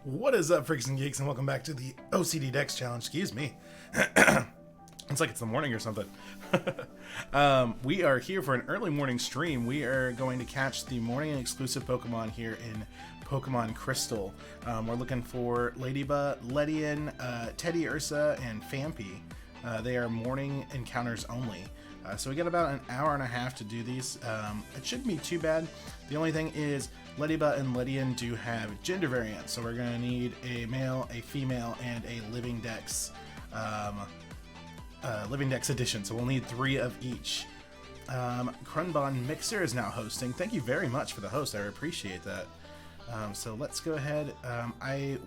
What is up, freaks and geeks, and welcome back to the OCD Dex Challenge. Excuse me. It's like it's the morning or something. We are here for an early morning stream. We are going to catch the morning exclusive Pokemon here in Pokemon Crystal. We're looking for Ladybug, Ledian, Teddy Ursa, and Phanpy. They are morning encounters only. So we get about an hour and a half to do these. It shouldn't be too bad. The only thing is Ladybug and Ledian do have gender variants, so we're going to need a male, a female, and a living dex edition. So we'll need 3 of each. Crunbon Mixer is now hosting. Thank you very much for the host. I appreciate that. So let's go ahead. I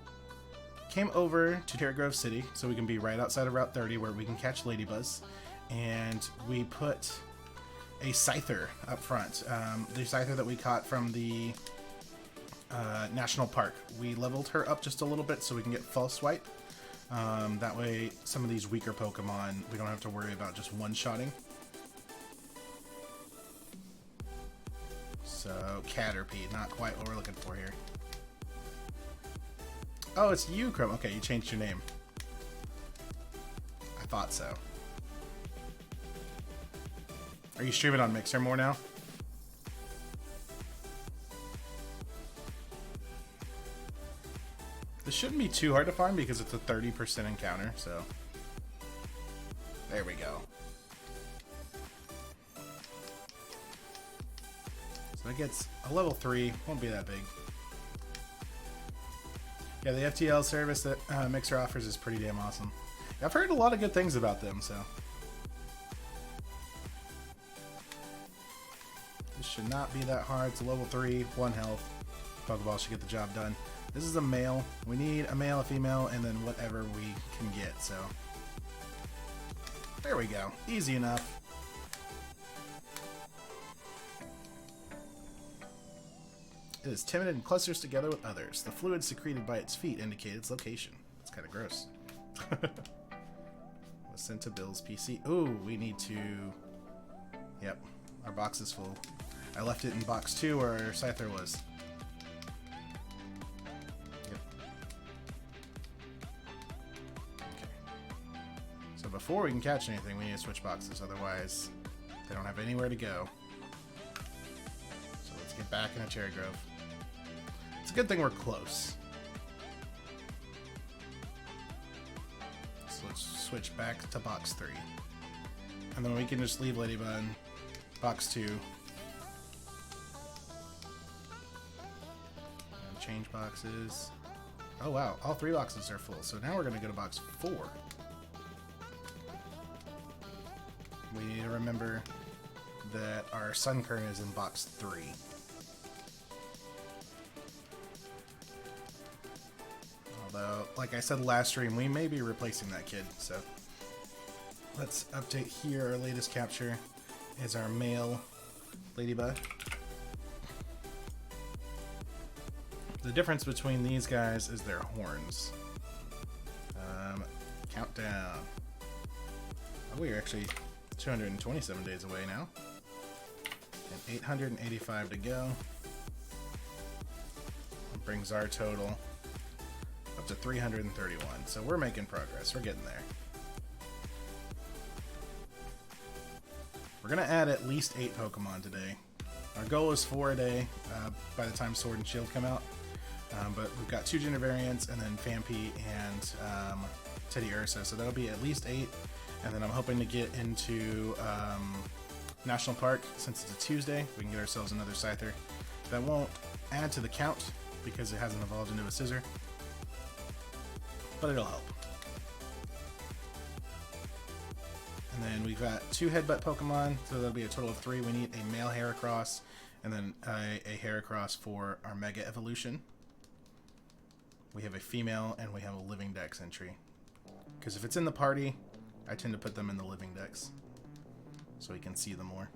came over to Terra Grove City so we can be right outside of Route 30 where we can catch Ladybuzz. And we put a Scyther up front. The Scyther that we caught from the National Park. We leveled her up just a little bit so we can get False Swipe. That way some of these weaker Pokemon we don't have to worry about just one-shotting. So Caterpie, not quite what we're looking for here. Oh, it's you, Chrome. Okay, you changed your name. I thought so. Are you streaming on Mixer more now? This shouldn't be too hard to find because it's a 30% encounter, so there we go. So that gets a level 3, won't be that big. Yeah, the FTL service that Mixer offers is pretty damn awesome. I've heard a lot of good things about them, so this should not be that hard. It's a level 3, 1 health. Pokeball should get the job done. This is a male. We need a male, a female, and then whatever we can get, so there we go. Easy enough. It is timid and clusters together with others. The fluid secreted by its feet indicate its location. It's kind of gross. Was sent to Bill's PC. Ooh, we need to... Yep, our box is full. I left it in box 2 where our Scyther was. Yep. Okay. So before we can catch anything, we need to switch boxes, otherwise they don't have anywhere to go. So let's get back in a Cherry Grove. It's a good thing we're close. So let's switch back to box 3. And then we can just leave Ladybug in box 2. And change boxes. Oh wow, all 3 boxes are full. So now we're going to go to box 4. We need to remember that our Sunkern is in box 3. Although, like I said last stream, we may be replacing that kid, so let's update here. Our latest capture is our male Ladybug. The difference between these guys is their horns. Countdown. Oh, we're actually 227 days away now. And 885 to go. That brings our total up to 331. So we're making progress. We're getting there. We're going to add at least 8 Pokemon today. Our goal is 4 a day by the time Sword and Shield come out. But we've got 2 gender variants and then Phanpy and Teddy Ursa. So that'll be at least 8. And then I'm hoping to get into National Park. Since it's a Tuesday, we can get ourselves another Scyther. That won't add to the count because it hasn't evolved into a Scizor, but it'll help. And then we've got 2 Headbutt Pokemon, so that'll be a total of 3. We need a male Heracross and then a Heracross for our Mega Evolution. We have a female and we have a Living Dex entry. Because if it's in the party, I tend to put them in the Living Dex so we can see them more.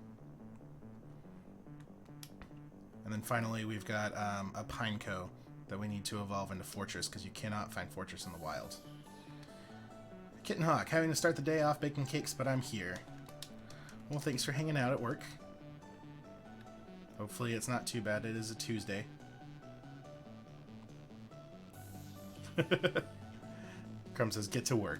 And then finally we've got a Pineco that we need to evolve into Fortress because you cannot find Fortress in the wild. Kitten Hawk, having to start the day off baking cakes, but I'm here. Well, thanks for hanging out at work. Hopefully it's not too bad. It is a Tuesday. Crumb says, get to work.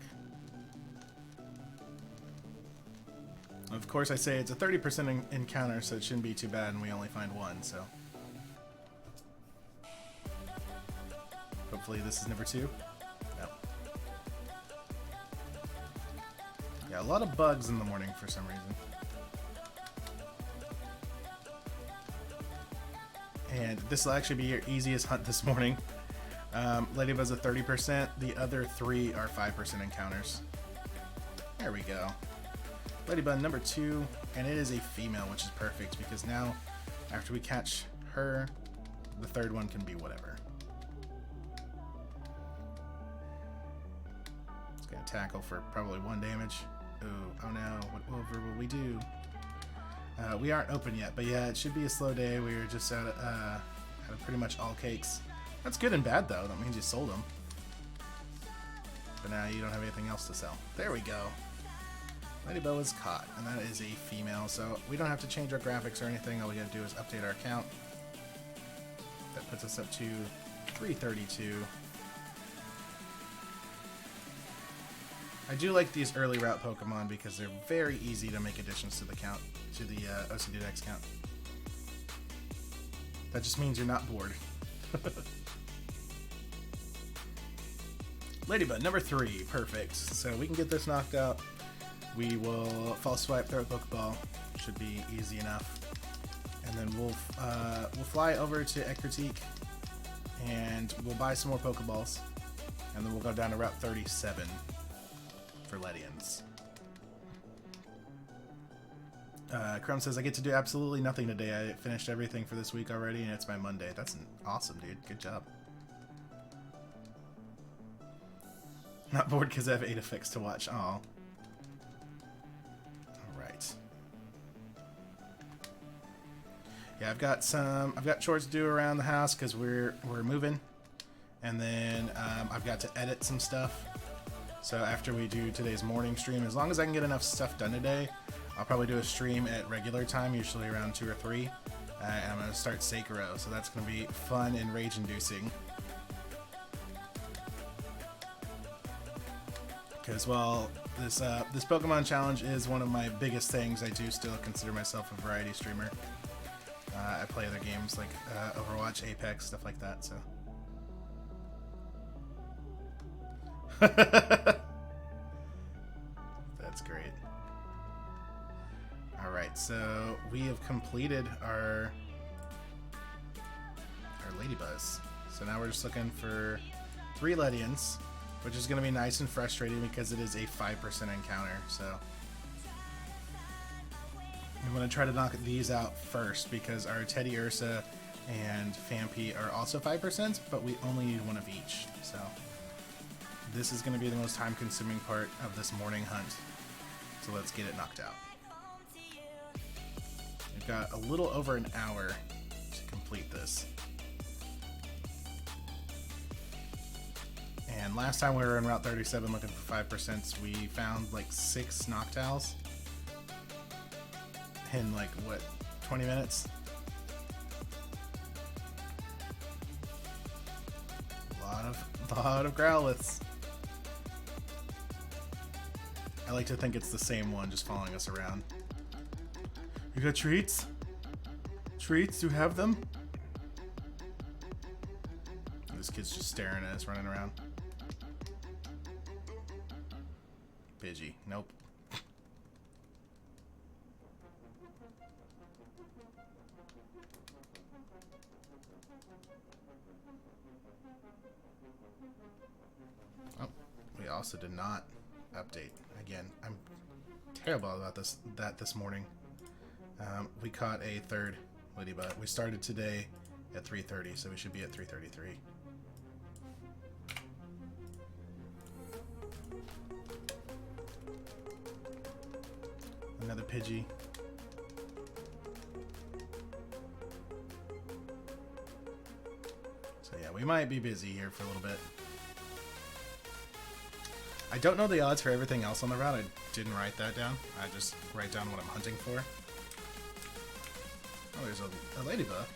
Of course, I say it's a 30% encounter, so it shouldn't be too bad, and we only find one, so. Hopefully this is number 2. No. Yeah, a lot of bugs in the morning for some reason. And this will actually be your easiest hunt this morning. Ladybug's a 30%. The other 3 are 5% encounters. There we go. Ladybug number 2, and it is a female, which is perfect because now, after we catch her, the third one can be whatever. It's gonna tackle for probably 1 damage. Oh no! Whatever will we do? We aren't open yet, but yeah, it should be a slow day. We were just out of pretty much all cakes. That's good and bad though. That means you sold them, but now you don't have anything else to sell. There we go. Ladybug is caught, and that is a female, so we don't have to change our graphics or anything. All we gotta do is update our account. That puts us up to 332. I do like these early route Pokemon because they're very easy to make additions to the count, to the OCD Dex count. That just means you're not bored. Ladybug number 3, perfect. So we can get this knocked out. We will false swipe, throw a Pokeball. Should be easy enough. And then we'll fly over to Ecruteak and we'll buy some more Pokeballs. And then we'll go down to Route 37 for Ledians. Crumb says, I get to do absolutely nothing today. I finished everything for this week already and it's my Monday. That's awesome, dude. Good job. Not bored because I have Aedifex to watch. Aw. Yeah, I've got chores to do around the house because we're moving, and then I've got to edit some stuff. So after we do today's morning stream, as long as I can get enough stuff done today, I'll probably do a stream at regular time, usually around 2 or 3, and I'm gonna start Sekiro. So that's gonna be fun and rage-inducing. Because well, this Pokemon challenge is one of my biggest things. I do still consider myself a variety streamer. I play other games like Overwatch, Apex, stuff like that, so. That's great. Alright, so we have completed our Ladybuzz. So now we're just looking for 3 Ledians, which is going to be nice and frustrating because it is a 5% encounter, so. I'm going to try to knock these out first because our Teddy Ursa and Phanpy are also 5%, but we only need 1 of each. So this is going to be the most time-consuming part of this morning hunt. So let's get it knocked out. We've got a little over an hour to complete this. And last time we were in Route 37 looking for 5%, we found like 6 Noctowls. In like what, 20 minutes? A lot of Growliths. I like to think it's the same one just following us around. You got treats? Treats? Do you have them? This kid's just staring at us, running around. Pidgey. Nope. Oh, we also did not update. Again, I'm terrible about this morning. We caught a 3rd Ladybug. We started today at 3:30, so we should be at 3:33. Another Pidgey. So yeah, we might be busy here for a little bit. I don't know the odds for everything else on the route. I didn't write that down. I just write down what I'm hunting for. Oh, there's a Ladybug.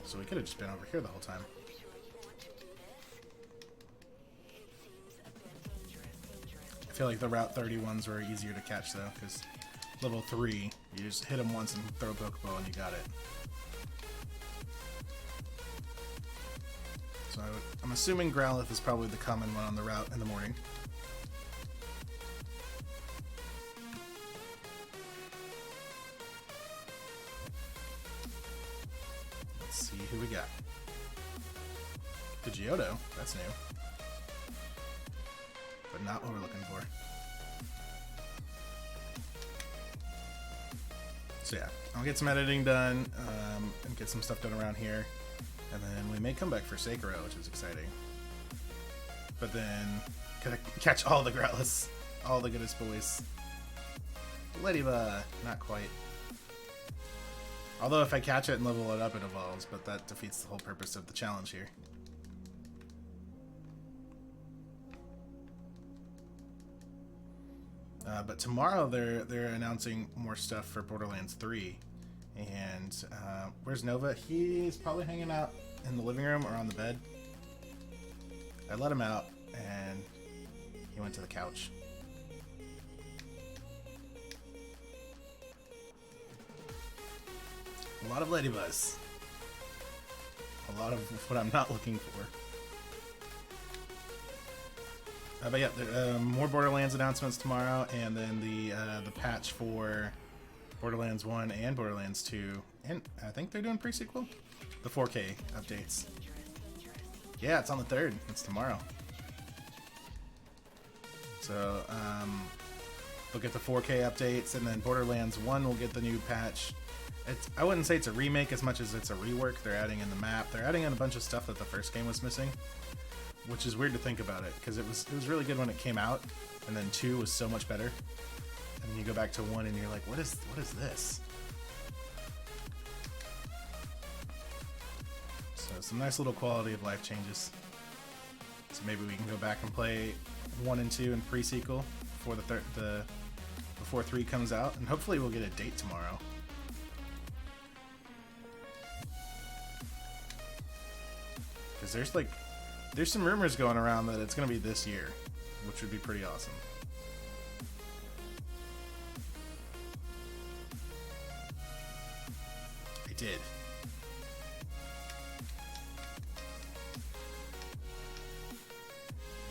So we could have just been over here the whole time. I feel like the Route 30 ones were easier to catch though, because level 3, you just hit them once and throw a Pokeball and you got it. So I'm assuming Growlithe is probably the common one on the route in the morning. Let's see who we got. Pidgeotto, that's new. But not what we're looking for. So yeah, I'll get some editing done and get some stuff done around here. And then we may come back for Sekiro, which is exciting. But then, gotta catch all the Growlithe, all the goodest boys. Ladybug, not quite. Although if I catch it and level it up, it evolves, but that defeats the whole purpose of the challenge here. But tomorrow they're announcing more stuff for Borderlands 3. And where's Nova? He's probably hanging out in the living room or on the bed. I let him out and he went to the couch. A lot of ladybugs. A lot of what I'm not looking for. But yeah, more Borderlands announcements tomorrow, and then the patch for Borderlands 1 and Borderlands 2, and I think they're doing pre-sequel? The 4K updates. Yeah, it's on the 3rd. It's tomorrow. So, they'll get the 4K updates, and then Borderlands 1 will get the new patch. I wouldn't say it's a remake as much as it's a rework. They're adding in the map. They're adding in a bunch of stuff that the first game was missing, which is weird to think about it, because it was really good when it came out, and then 2 was so much better. And then you go back to 1 and you're like, what is this? So some nice little quality of life changes. So maybe we can go back and play 1 and 2 in pre-sequel before before 3 comes out, and hopefully we'll get a date tomorrow. Because there's some rumors going around that it's going to be this year, which would be pretty awesome. I did.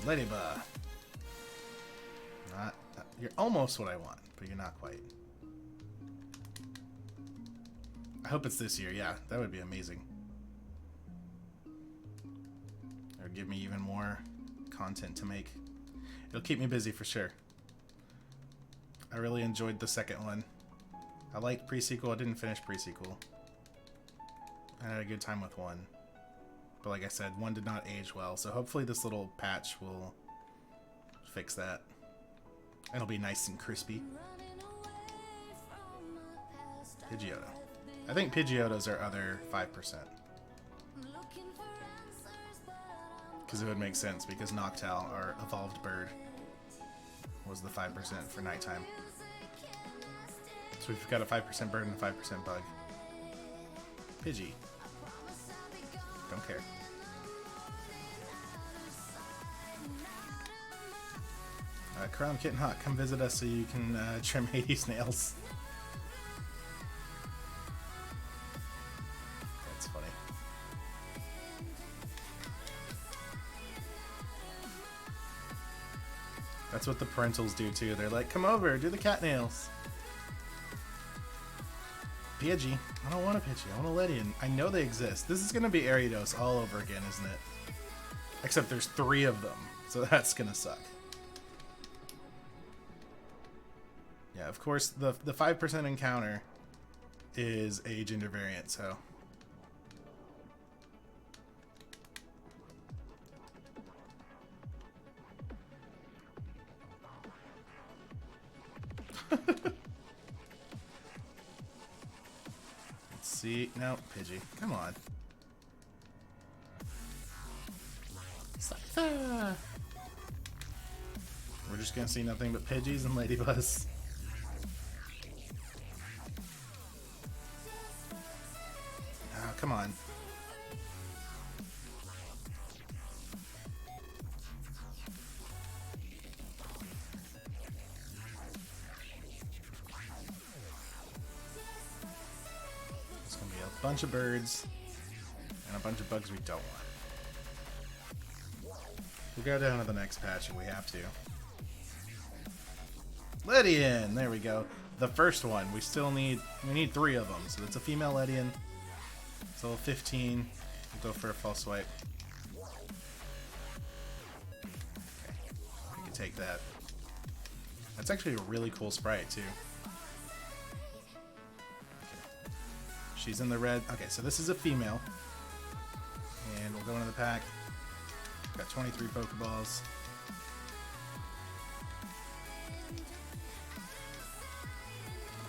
Ladybug. You're almost what I want, but you're not quite. I hope it's this year. Yeah, that would be amazing. Or give me even more content to make. It'll keep me busy for sure. I really enjoyed the second one. I liked pre-sequel. I didn't finish pre-sequel. I had a good time with 1. But like I said, 1 did not age well, so hopefully this little patch will fix that. And it'll be nice and crispy. Pidgeotto. I think Pidgeottos are other 5%. Because it would make sense, because Noctowl, our evolved bird, was the 5% for nighttime. So we've got a 5% bird and a 5% bug. Pidgey. Don't care. Crown Kitten Hawk, come visit us so you can trim Hades' nails. That's funny. That's what the parentals do too. They're like, come over, do the cat nails. Pidgey. I don't want a Pidgey. I want a Ledian. I know they exist. This is going to be Ariados all over again, isn't it? Except there's 3 of them, so that's going to suck. Yeah, of course, the 5% encounter is a gender variant, so... Let's see. No, Pidgey. Come on. We're just gonna see nothing but Pidgeys and Ladybugs. Oh, come on. bunch of birds and a bunch of bugs we don't want. We'll go down to the next patch if we have to. Lydian! There we go. The first one. We need 3 of them. So it's a female Lydian. It's level 15. We'll go for a false swipe. Okay. We can take that. That's actually a really cool sprite too. Okay. She's in the red. Okay, so this is a female. And we'll go into the pack. Got 23 Pokeballs.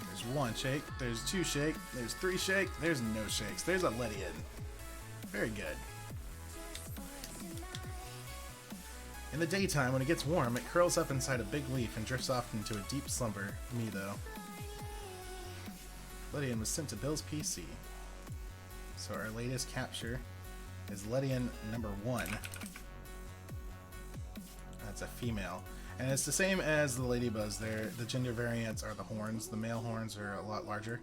There's 1 shake, there's 2 shake, there's 3 shake, there's no shakes. There's a Lydian. Very good. In the daytime, when it gets warm, it curls up inside a big leaf and drifts off into a deep slumber. Me, though. Lydian was sent to Bill's PC. So our latest capture is Lydian number 1. That's a female. And it's the same as the Ladybuzz there. The gender variants are the horns. The male horns are a lot larger.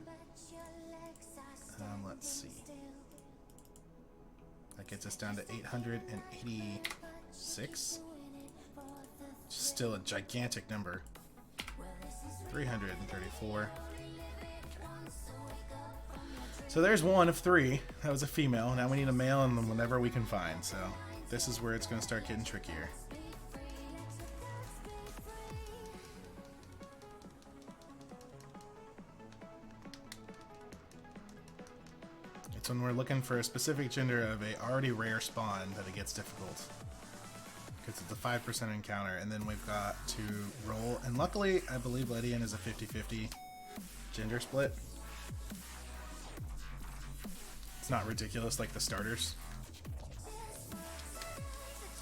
Let's see. That gets us down to 886. Still a gigantic number. 334. So there's 1 of 3. That was a female. Now we need a male and whenever we can find. So this is where it's going to start getting trickier. It's when we're looking for a specific gender of a already rare spawn that it gets difficult. Because it's a 5% encounter, and then we've got to roll. And luckily, I believe Lydian is a 50-50 gender split. It's not ridiculous like the starters.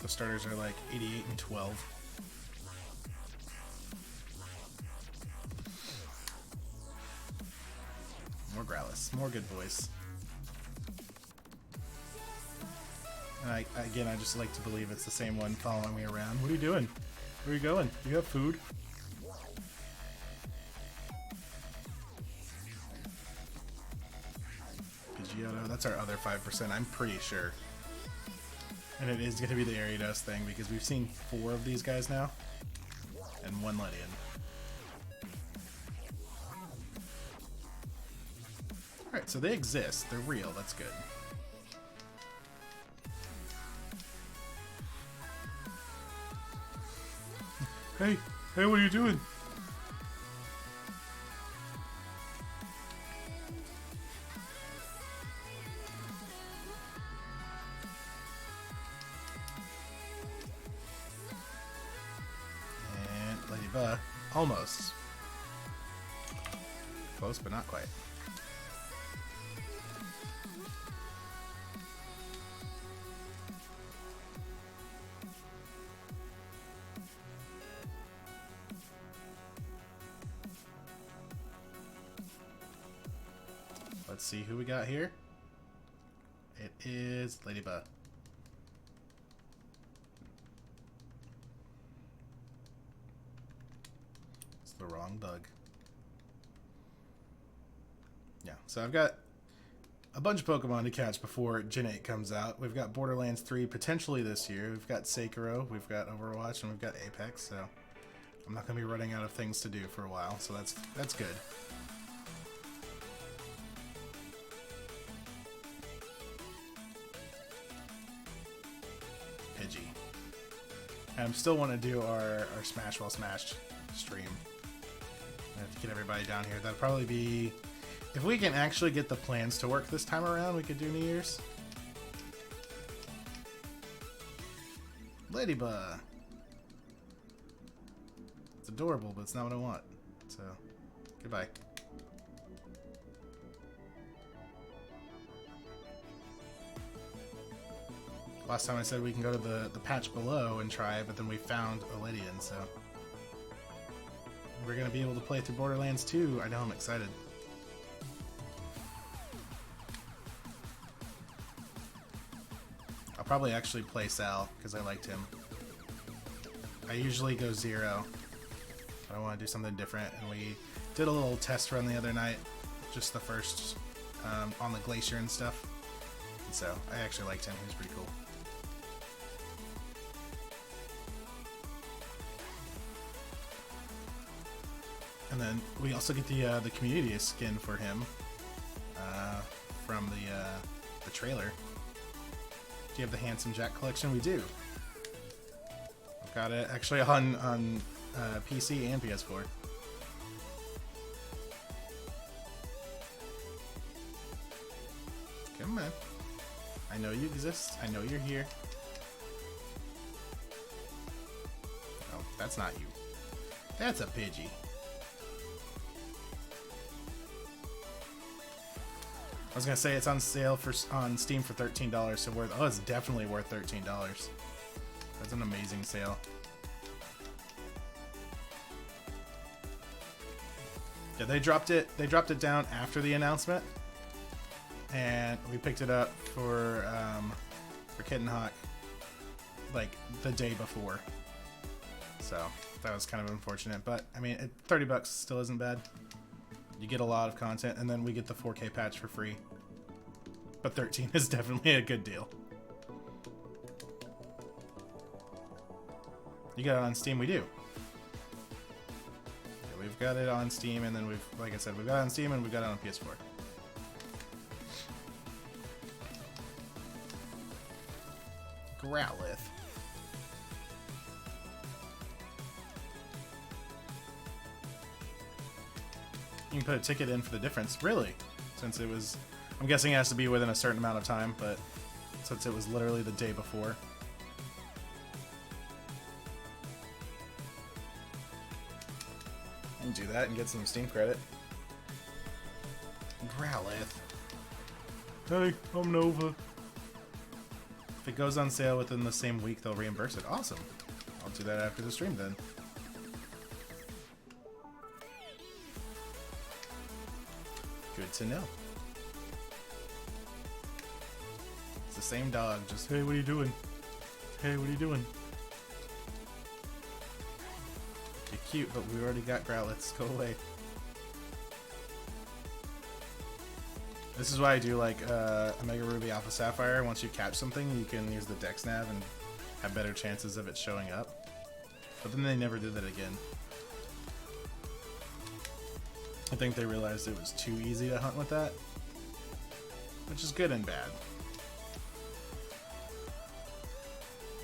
The starters are like 88 and 12. More Growlithe, more good boys. And I just like to believe it's the same one following me around. What are you doing? Where are you going? Do you have food? Pidgeotto, that's our other 5%, I'm pretty sure. And it is going to be the Ariados thing because we've seen 4 of these guys now. And 1 Lydian. Alright, so they exist. They're real. That's good. Hey, what are you doing? And Ladybug, almost. Close, but not quite. Let's see who we got here. It is Ladybug. It's the wrong bug. Yeah, so I've got a bunch of Pokemon to catch before Gen 8 comes out. We've got Borderlands 3 potentially this year. We've got Sekiro, we've got Overwatch, and we've got Apex, so I'm not going to be running out of things to do for a while, so that's good. Pidgey. And I still want to do our Smash While Smashed stream. I have to get everybody down here. That'll probably be... If we can actually get the plans to work this time around, we could do New Year's. Ladybug. It's adorable, but it's not what I want. So, goodbye. Last time I said we can go to the patch below and try it, but then we found a Lydian, so... We're gonna be able to play through Borderlands 2. I know, I'm excited. I'll probably actually play Sal, because I liked him. I usually go Zero. But I want to do something different, and we did a little test run the other night. Just the first on the glacier and stuff. And so I actually liked him. He was pretty cool. And then we also get the community skin for him from the trailer. Do you have the Handsome Jack collection? We do. I've got it actually on PC and PS4. Come on. I know you exist. I know you're here. Oh, that's not you. That's a Pidgey. I was gonna say it's on sale on Steam for $13, so it's definitely worth $13. That's an amazing sale. Yeah, they dropped it down after the announcement, and we picked it up for Kitten Hawk like the day before. So that was kind of unfortunate, but I mean, $30 still isn't bad. You get a lot of content, and then we get the 4K patch for free. But 13 is definitely a good deal. You got it on Steam? We do. Yeah, we've got it on Steam, and then like I said, we've got it on Steam, and we've got it on PS4. Growlithe. You can put a ticket in for the difference. Really? Since it was... I'm guessing it has to be within a certain amount of time, but since it was literally the day before. You can do that and get some Steam credit. Growlithe. Hey, I'm Nova. If it goes on sale within the same week, they'll reimburse it. Awesome. I'll do that after the stream then. Good to know. It's the same dog, just, hey, what are you doing? Hey, what are you doing? You're cute, but we already got Growlithe. Go away. This is why I do like Omega Ruby Alpha Sapphire. Once you catch something, you can use the Dex Nav and have better chances of it showing up. But then they never did that again. I think they realized it was too easy to hunt with that, which is good and bad.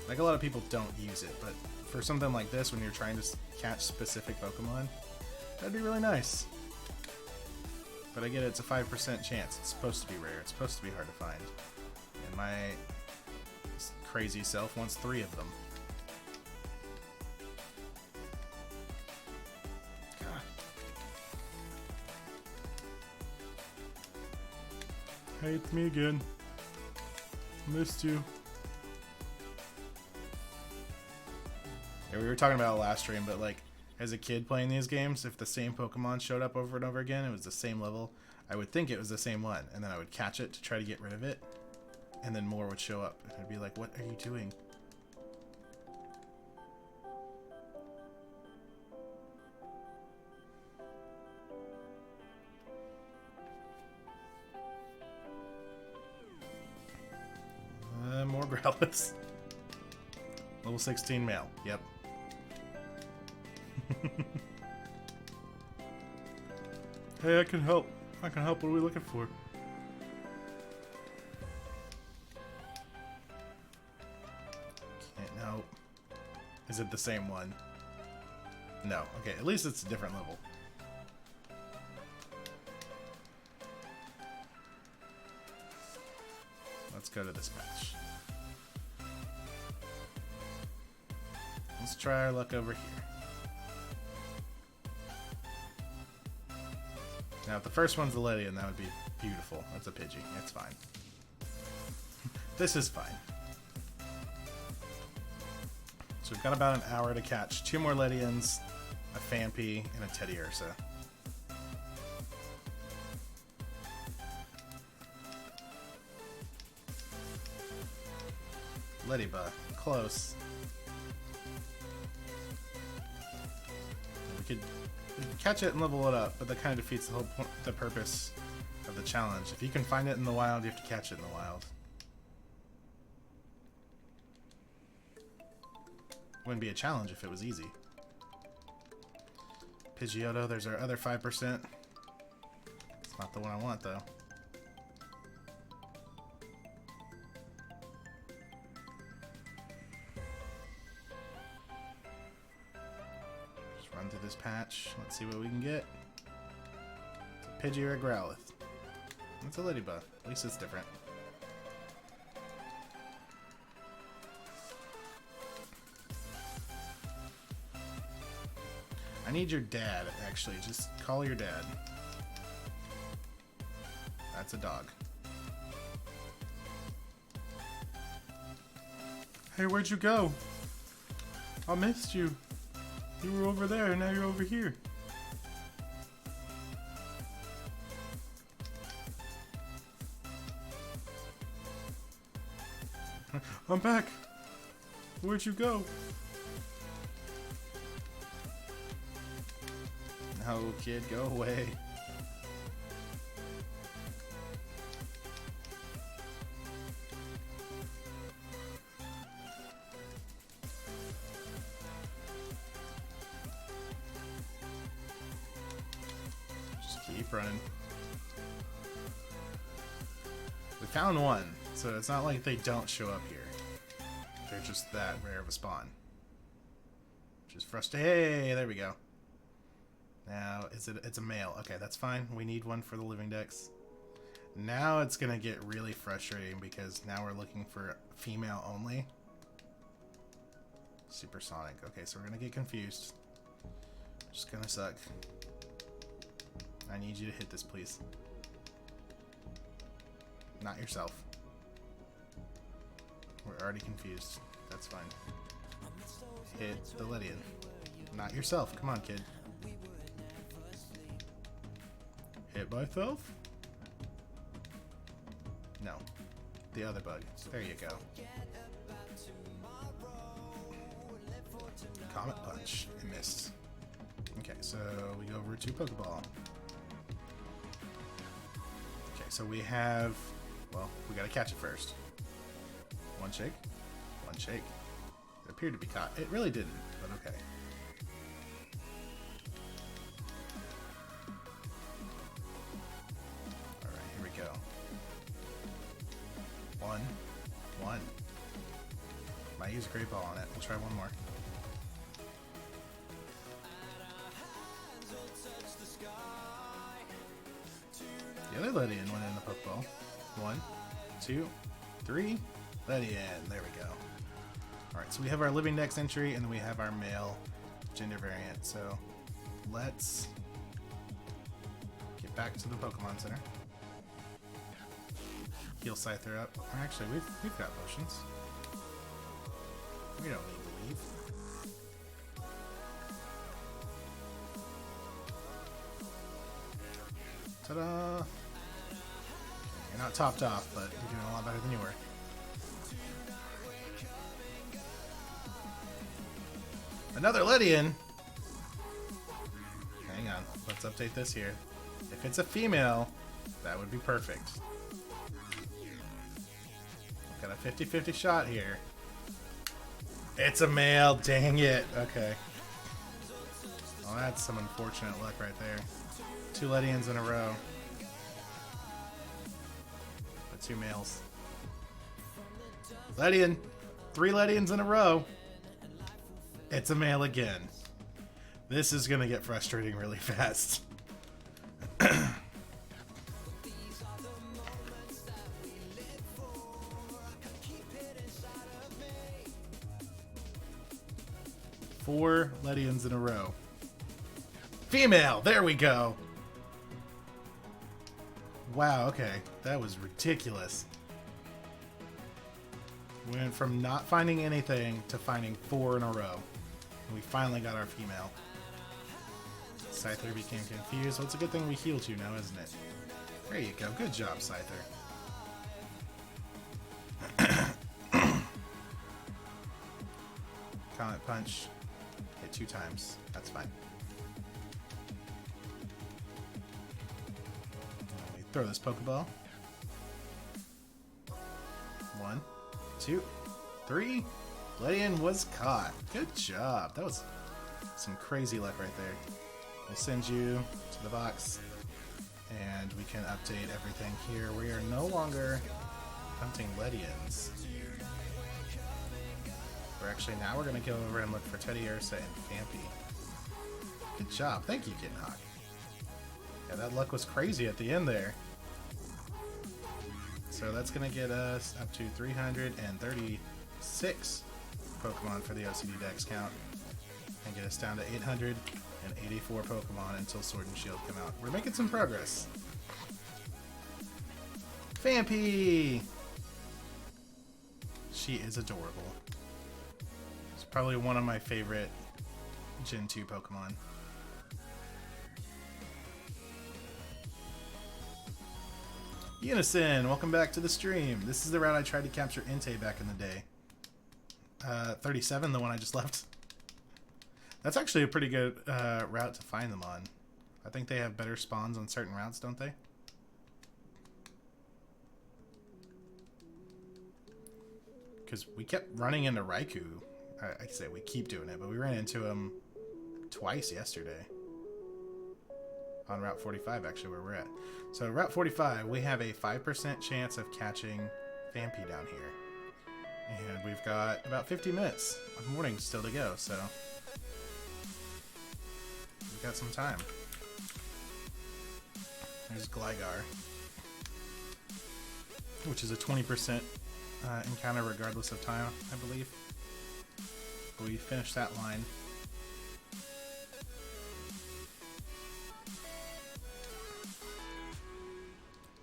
Like, a lot of people don't use it, but for something like this, when you're trying to catch specific Pokemon, that'd be really nice. But I get it, it's a 5% chance. It's supposed to be rare. It's supposed to be hard to find. And my crazy self wants 3 of them. Hey, it's me again. Missed you. Yeah, we were talking about it last stream, but like, as a kid playing these games, if the same Pokemon showed up over and over again, it was the same level, I would think it was the same one, and then I would catch it to try to get rid of it, and then more would show up, and I'd be like, what are you doing? More Growlithe. Level 16 male. Yep. Hey, I can help. I can help. What are we looking for? Can't know. Is it the same one? No. Okay, at least it's a different level. Let's go to this patch. Let's try our luck over here. Now, if the first one's the Ledian, that would be beautiful. That's a Pidgey. It's fine. This is fine. So we've got about an hour to catch 2 more Ledians, a Phanpy, and a Teddy Ursa. Ladybug. Close. We could catch it and level it up, but that kind of defeats the whole point, the purpose of the challenge. If you can find it in the wild, you have to catch it in the wild. Wouldn't be a challenge if it was easy. Pidgeotto, there's our other 5%. It's not the one I want, though. Just run through this patch. Let's see what we can get. It's a Pidgey or a Growlithe. It's a Ladybug. At least it's different. I need your dad, actually. Just call your dad. That's a dog. Hey, where'd you go? I missed you. You were over there, and now you're over here. I'm back. Where'd you go? No, kid, go away. Just keep running. We found one, so it's not like they don't show up here. They're just that rare of a spawn. Which is frustrating. Hey, there we go. Now, it's a male. Okay, that's fine. We need one for the living dex. Now it's gonna get really frustrating because now we're looking for female only. Supersonic. Okay, so we're gonna get confused. Just gonna suck. I need you to hit this, please. Not yourself. We're already confused. That's fine. Hit the Lydian. Not yourself. Come on, kid. Hit myself? No. The other bug. There you go. Comet Punch. It missed. Okay, so we go over to Pokeball. Okay, so we have... Well, we gotta catch it first. One shake. One shake. It appeared to be caught. It really didn't, but okay. One. Might use a great ball on it. We'll try one more. The other Lydian went in the Pokeball. 1, 2, 3. Lydian. There we go. Alright, so we have our living dex entry and then we have our male gender variant. So let's get back to the Pokemon Center. Heal Scyther up. Actually, we've got potions. We don't need to leave. Ta-da! You're not topped off, but you're doing a lot better than you were. Another Lydian! Hang on. Let's update this here. If it's a female, that would be perfect. Got a 50-50 shot here. It's a male, dang it. Okay. Well, that's some unfortunate luck right there. 2 Lydians in a row. But 2 males. Lydian! 3 Lydians in a row. It's a male again. This is gonna get frustrating really fast. Four Lydians in a row. Female! There we go! Wow, okay. That was ridiculous. We went from not finding anything to finding 4 in a row. And we finally got our female. Scyther became confused. Well, it's a good thing we healed you now, isn't it? There you go. Good job, Scyther. Comet Punch. Hit 2 times. That's fine. Throw this Pokeball. 1, 2, 3. Ledian was caught. Good job. That was some crazy luck right there. We'll send you to the box, and we can update everything here. We are no longer hunting Ledians. Now we're going to go over and look for Teddy Ursa and Vampy. Good job. Thank you, Kitten Hawk. Yeah, that luck was crazy at the end there. So that's going to get us up to 336 Pokemon for the OCD Dex count, and get us down to 884 Pokemon until Sword and Shield come out. We're making some progress. Vampy! She is adorable. It's probably one of my favorite Gen 2 Pokemon. Unison, welcome back to the stream. This is the route I tried to capture Entei back in the day. 37, the one I just left. That's actually a pretty good route to find them on. I think they have better spawns on certain routes, don't they? Because we kept running into Raikou. I say we keep doing it, but we ran into him twice yesterday. On Route 45, actually, where we're at. So, Route 45, we have a 5% chance of catching Vampy down here. And we've got about 50 minutes of morning still to go, so we've got some time. There's Gligar, which is a 20% encounter regardless of time, I believe. But we finished that line.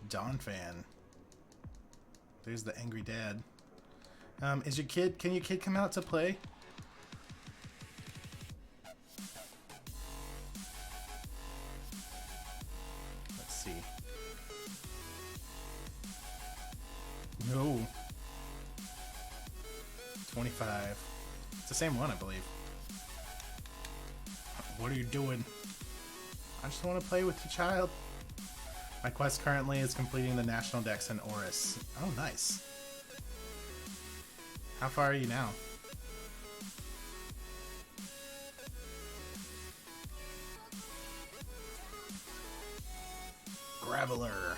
Donphan. There's the angry dad. Is your kid? Can your kid come out to play? Let's see. No. 25. It's the same one, I believe. What are you doing? I just want to play with your child. My quest currently is completing the National Dex in Oris. Oh, nice. How far are you now? Graveler.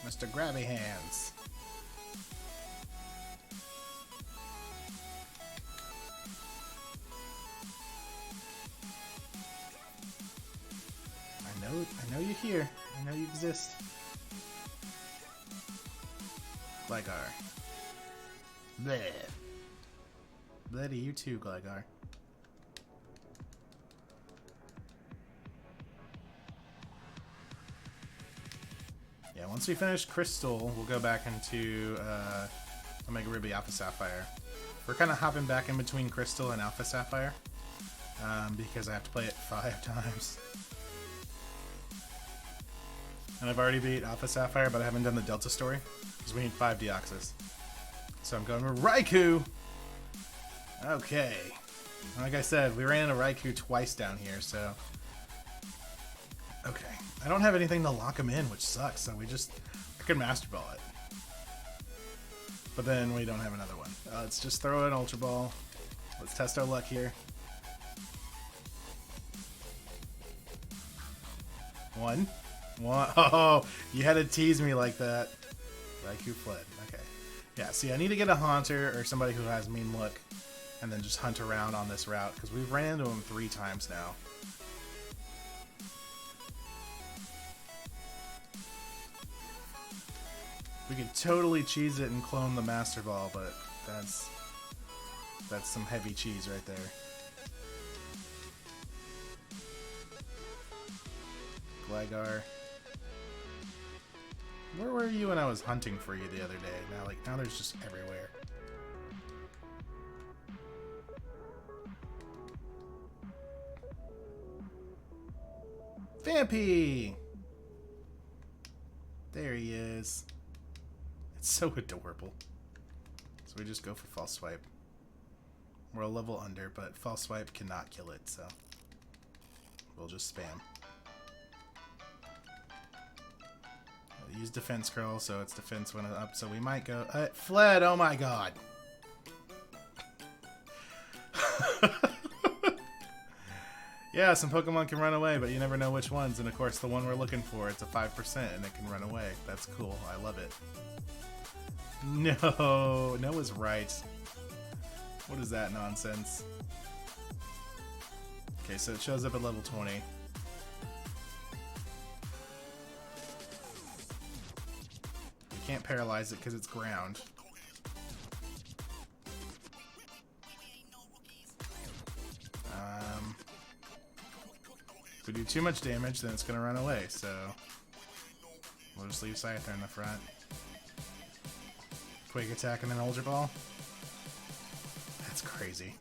Mr. Grabby Hands. I know you're here. I know you exist. Gligar. Bleh. Bleh to you too, Gligar. Yeah, once we finish Crystal, we'll go back into Omega Ruby Alpha Sapphire. We're kind of hopping back in between Crystal and Alpha Sapphire because I have to play it 5 times. And I've already beat Alpha Sapphire, but I haven't done the Delta story because we need 5 Deoxys. So I'm going with Raikou. Okay. Like I said, we ran into Raikou twice down here, so... Okay. I don't have anything to lock him in, which sucks, so I can Master Ball it. But then we don't have another one. Let's just throw an Ultra Ball. Let's test our luck here. 1. Oh, you had to tease me like that. Raikou fled. Okay. Yeah, see, I need to get a Haunter or somebody who has mean look and then just hunt around on this route because we've ran into him 3 times now. We could totally cheese it and clone the Master Ball, but that's some heavy cheese right there. Gligar. Where were you when I was hunting for you the other day? Now there's just everywhere. Vampy! There he is. It's so adorable. So we just go for False Swipe. We're a level under, but False Swipe cannot kill it, so we'll just spam. use defense curl, so its defense went up. So we might go... it fled! Oh my god! Yeah, some Pokemon can run away, but you never know which ones. And of course, the one we're looking for, it's a 5% and it can run away. That's cool. I love it. No, Noah's right. What is that nonsense? Okay, so it shows up at level 20. You can't paralyze it because it's ground. If we do too much damage, then it's going to run away, so we'll just leave Scyther in the front. Quake attack and then Ultra Ball. That's crazy.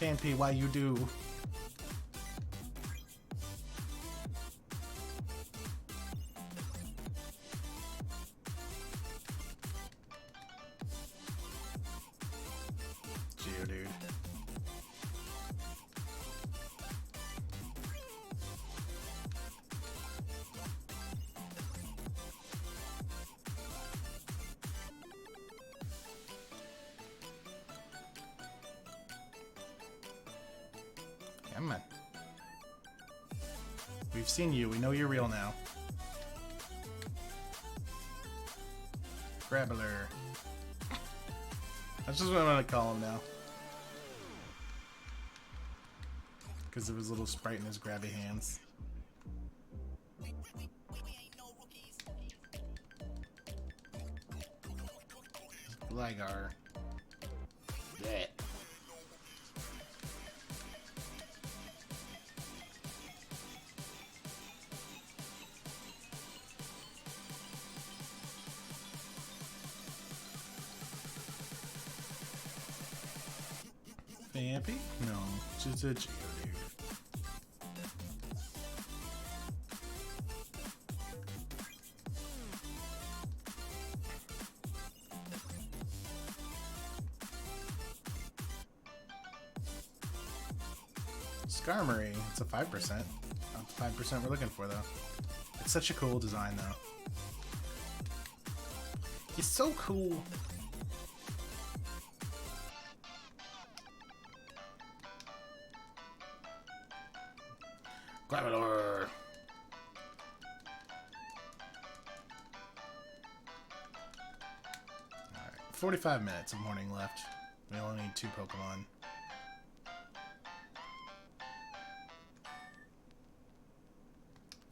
Fanpy, why you do? Geodude. Come on. We've seen you. We know you're real now. Grabbler. That's just what I'm gonna call him now. Because of his little sprite and his grabby hands. Gligar. Yeah. Vampy? No, just a Geodude. Skarmory, it's a 5%. Not the 5% we're looking for, though. It's such a cool design, though. He's so cool. Graveler. Alright, 45 minutes of morning left. We only need 2 Pokemon.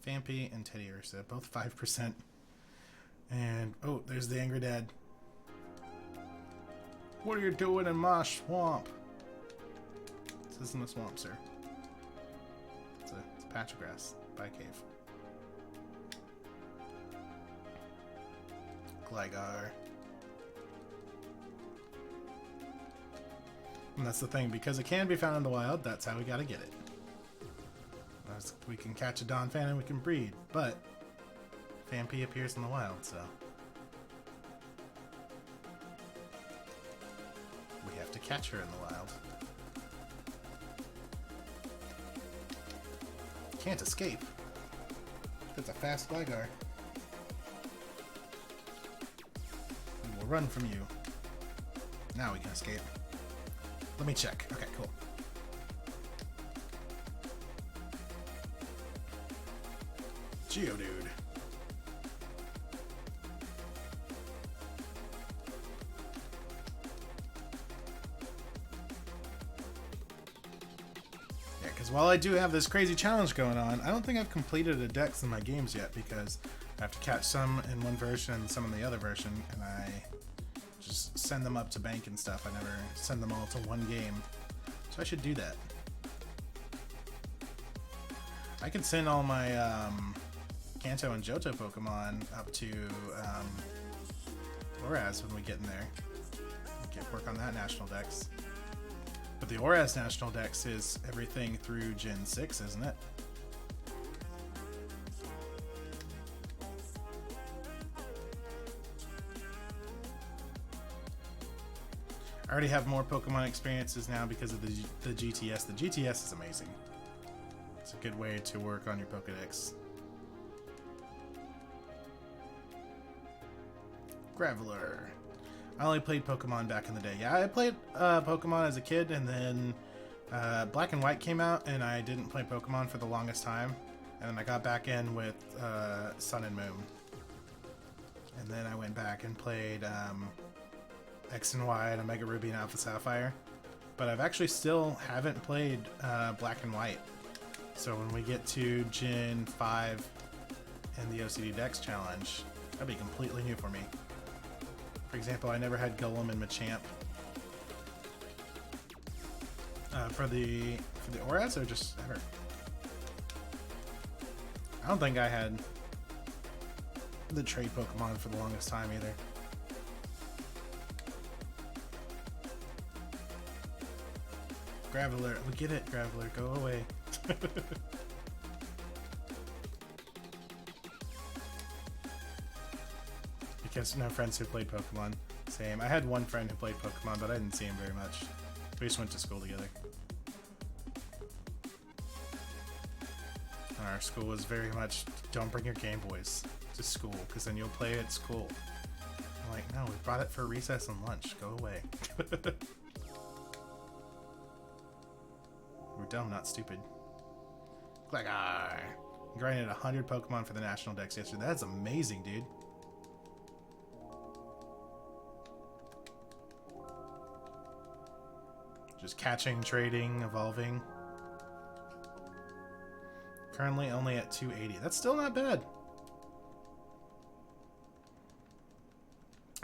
Vampy and Teddy Ursa, both 5%. And, oh, there's the Angry Dad. What are you doing in my swamp? This isn't a swamp, sir. It's a patch of grass by a cave. Gligar. And that's the thing, because it can be found in the wild, that's how we gotta get it. We can catch a Donphan and we can breed, but Vampy appears in the wild, so we have to catch her in the wild. Can't escape. It's a fast Gligar. We will run from you. Now we can escape. Let me check. Okay, cool. Geodude. Yeah, because while I do have this crazy challenge going on, I don't think I've completed a dex in my games yet because I have to catch some in one version and some in the other version, and I just send them up to bank and stuff. I never send them all to one game. So I should do that. I can send all my Kanto and Johto Pokemon up to Oraz when we get in there. Work on that National Dex. But the Oraz National Dex is everything through Gen 6, isn't it? I already have more Pokemon experiences now because of the GTS. The GTS is amazing. So a good way to work on your Pokedex. Graveler. I only played Pokemon back in the day. Yeah, I played Pokemon as a kid, and then Black and White came out, and I didn't play Pokemon for the longest time. And then I got back in with Sun and Moon. And then I went back and played X and Y and Omega Ruby and Alpha Sapphire. But I've actually still haven't played Black and White. So when we get to Gen 5 and the OCD Dex challenge, that'll be completely new for me. For example, I never had Golem and Machamp. For the Oras, or just ever? I don't think I had the trade Pokemon for the longest time either. Graveler, we get it, Graveler, go away. Because no friends who played Pokemon. Same. I had one friend who played Pokemon, but I didn't see him very much. We just went to school together. Our school was very much, don't bring your Game Boys to school, because then you'll play at school. I'm like, no, we brought it for recess and lunch. Go away. We're dumb, not stupid. Gligar! Grinded 100 Pokemon for the National Dex yesterday. That's amazing, dude. Just catching, trading, evolving. Currently only at 280. That's still not bad.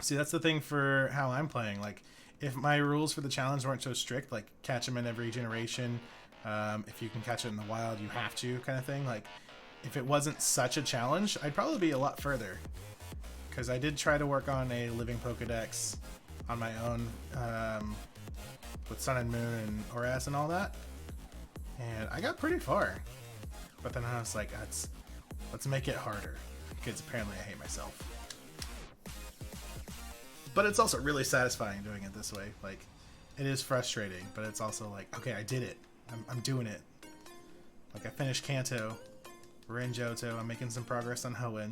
See, that's the thing for how I'm playing. Like, if my rules for the challenge weren't so strict, like catch them in every generation, if you can catch it in the wild, you have to, kind of thing. Like, if it wasn't such a challenge, I'd probably be a lot further. Because I did try to work on a living Pokedex on my own, with Sun and Moon and Oras and all that. And I got pretty far. But then I was like, let's make it harder. Because apparently I hate myself. But it's also really satisfying doing it this way. Like, it is frustrating, but it's also like, okay, I did it. I'm doing it. Like, I finished Kanto. We're in Johto. I'm making some progress on Hoenn.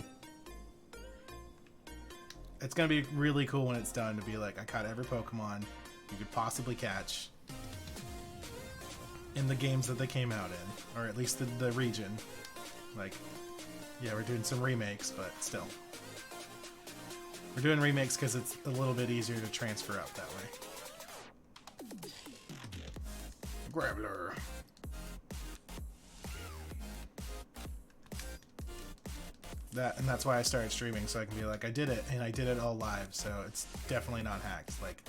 It's going to be really cool when it's done to be like, I caught every Pokemon you could possibly catch in the games that they came out in, or at least the region. Like, yeah, we're doing some remakes, but still. We're doing remakes because it's a little bit easier to transfer out that way. Graveler. And that's why I started streaming, so I can be like, I did it, and I did it all live, so it's definitely not hacked. Like,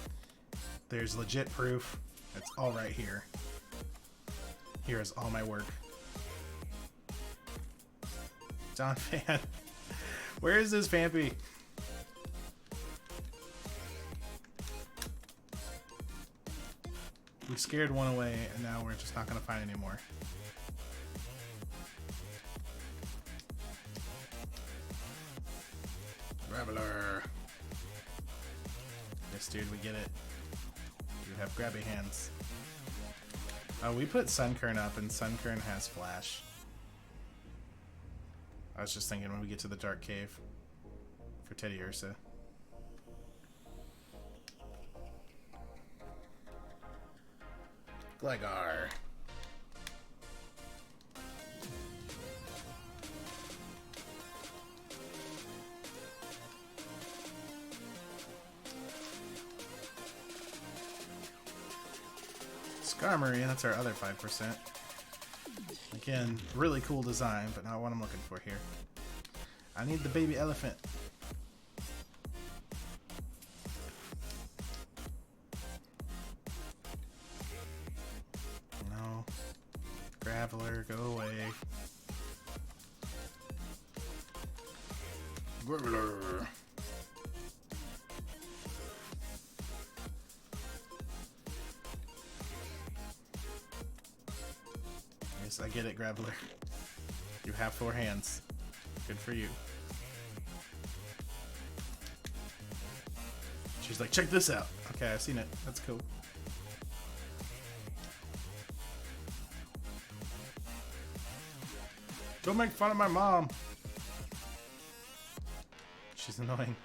there's legit proof. It's all right here. Here is all my work. John Fan. Where is this Fampy? We scared one away, and now we're just not going to find any more. Graveler. Yes, dude, we get it. You have grabby hands. Oh, we put Sunkern up, and Sunkern has Flash. I was just thinking when we get to the Dark Cave for Teddy Ursa. Gligar. Skarmory, that's our other 5%. Again, really cool design, but not what I'm looking for here. I need the baby elephant. No. Graveler, go away. Graveler. Yes, I get it, Graveler. You have 4 hands. Good for you. She's like, check this out. Okay, I've seen it. That's cool. Don't make fun of my mom. She's annoying.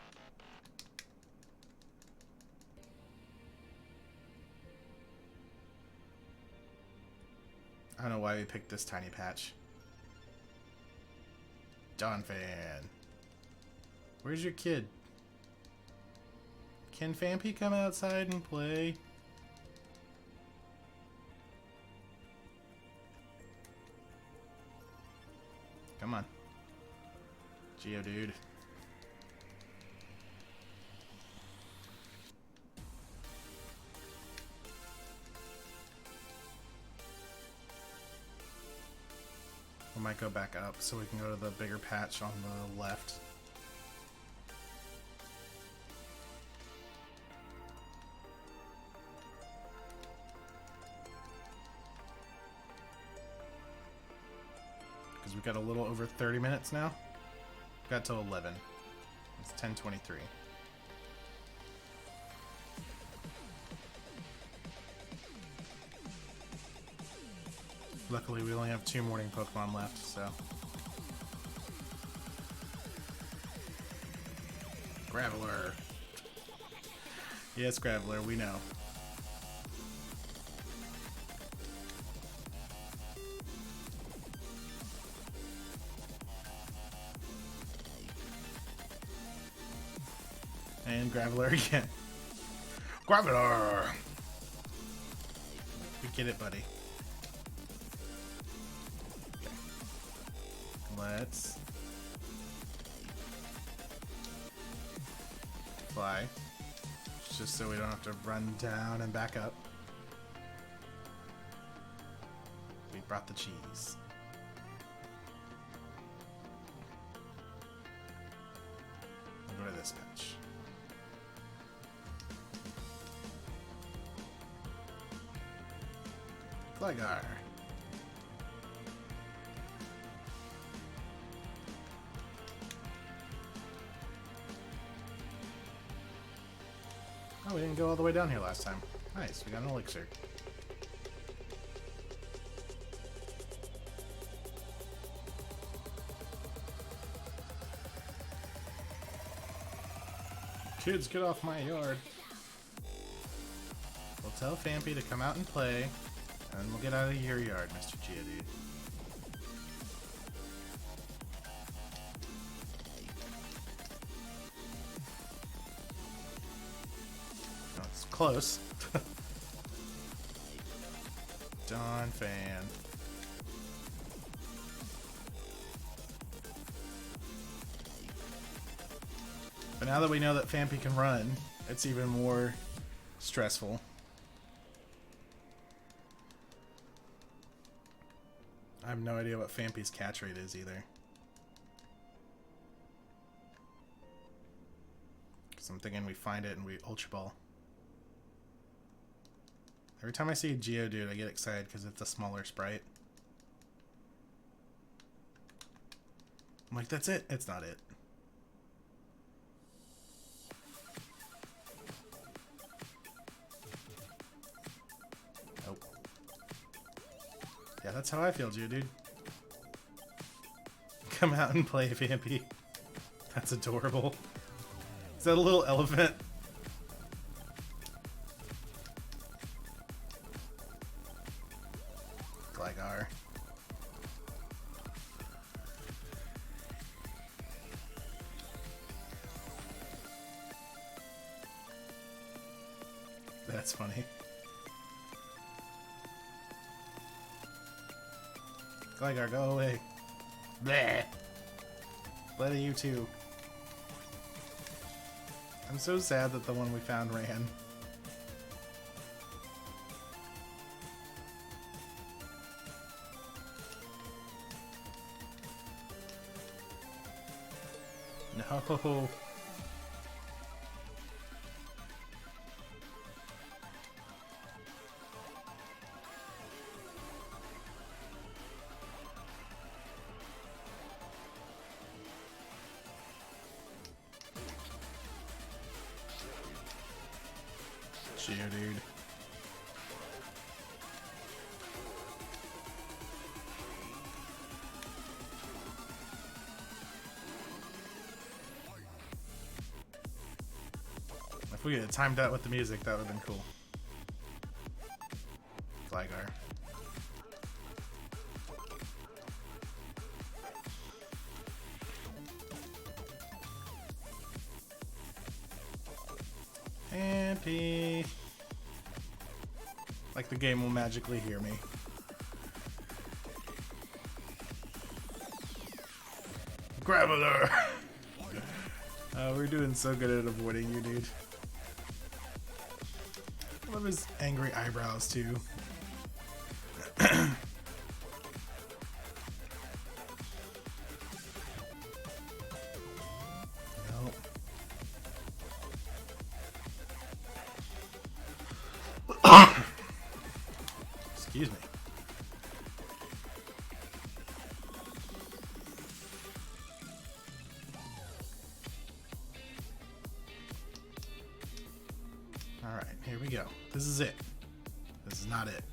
I don't know why we picked this tiny patch. Don Fan. Where's your kid? Can Fampy come outside and play? Come on. Geodude. We might go back up so we can go to the bigger patch on the left. Because we've got a little over 30 minutes now. We've got till 11. It's 10:23. Luckily, we only have 2 morning Pokemon left, so. Graveler. Yes, Graveler, we know. And Graveler again. Graveler! We get it, buddy. Let's fly, just so we don't have to run down and back up. We brought the cheese. We'll go to this patch. Gligar. Oh, we didn't go all the way down here last time. Nice, we got an elixir. Kids, get off my yard. We'll tell Fampy to come out and play, and we'll get out of your yard, Mr. Geodude. Close. Don Fan. But now that we know that Fampy can run, it's even more stressful. I have no idea what Fampy's catch rate is either. Because I'm thinking we find it and we Ultra Ball. Every time I see a Geodude, I get excited because it's a smaller sprite. I'm like, that's it. It's not it. Nope. Yeah, that's how I feel, Geodude. Come out and play, Vampy. That's adorable. Is that a little elephant? Gligar. That's funny. Gligar, go away. Bleh. Let you too. I'm so sad that the one we found ran. No. Geodude. If we had timed out with the music, that would have been cool. Gligar. Happy. Like the game will magically hear me. Graveler! We're doing so good at avoiding you, dude. I love his angry eyebrows, too. Excuse me. All right, here we go. This is it. This is not it.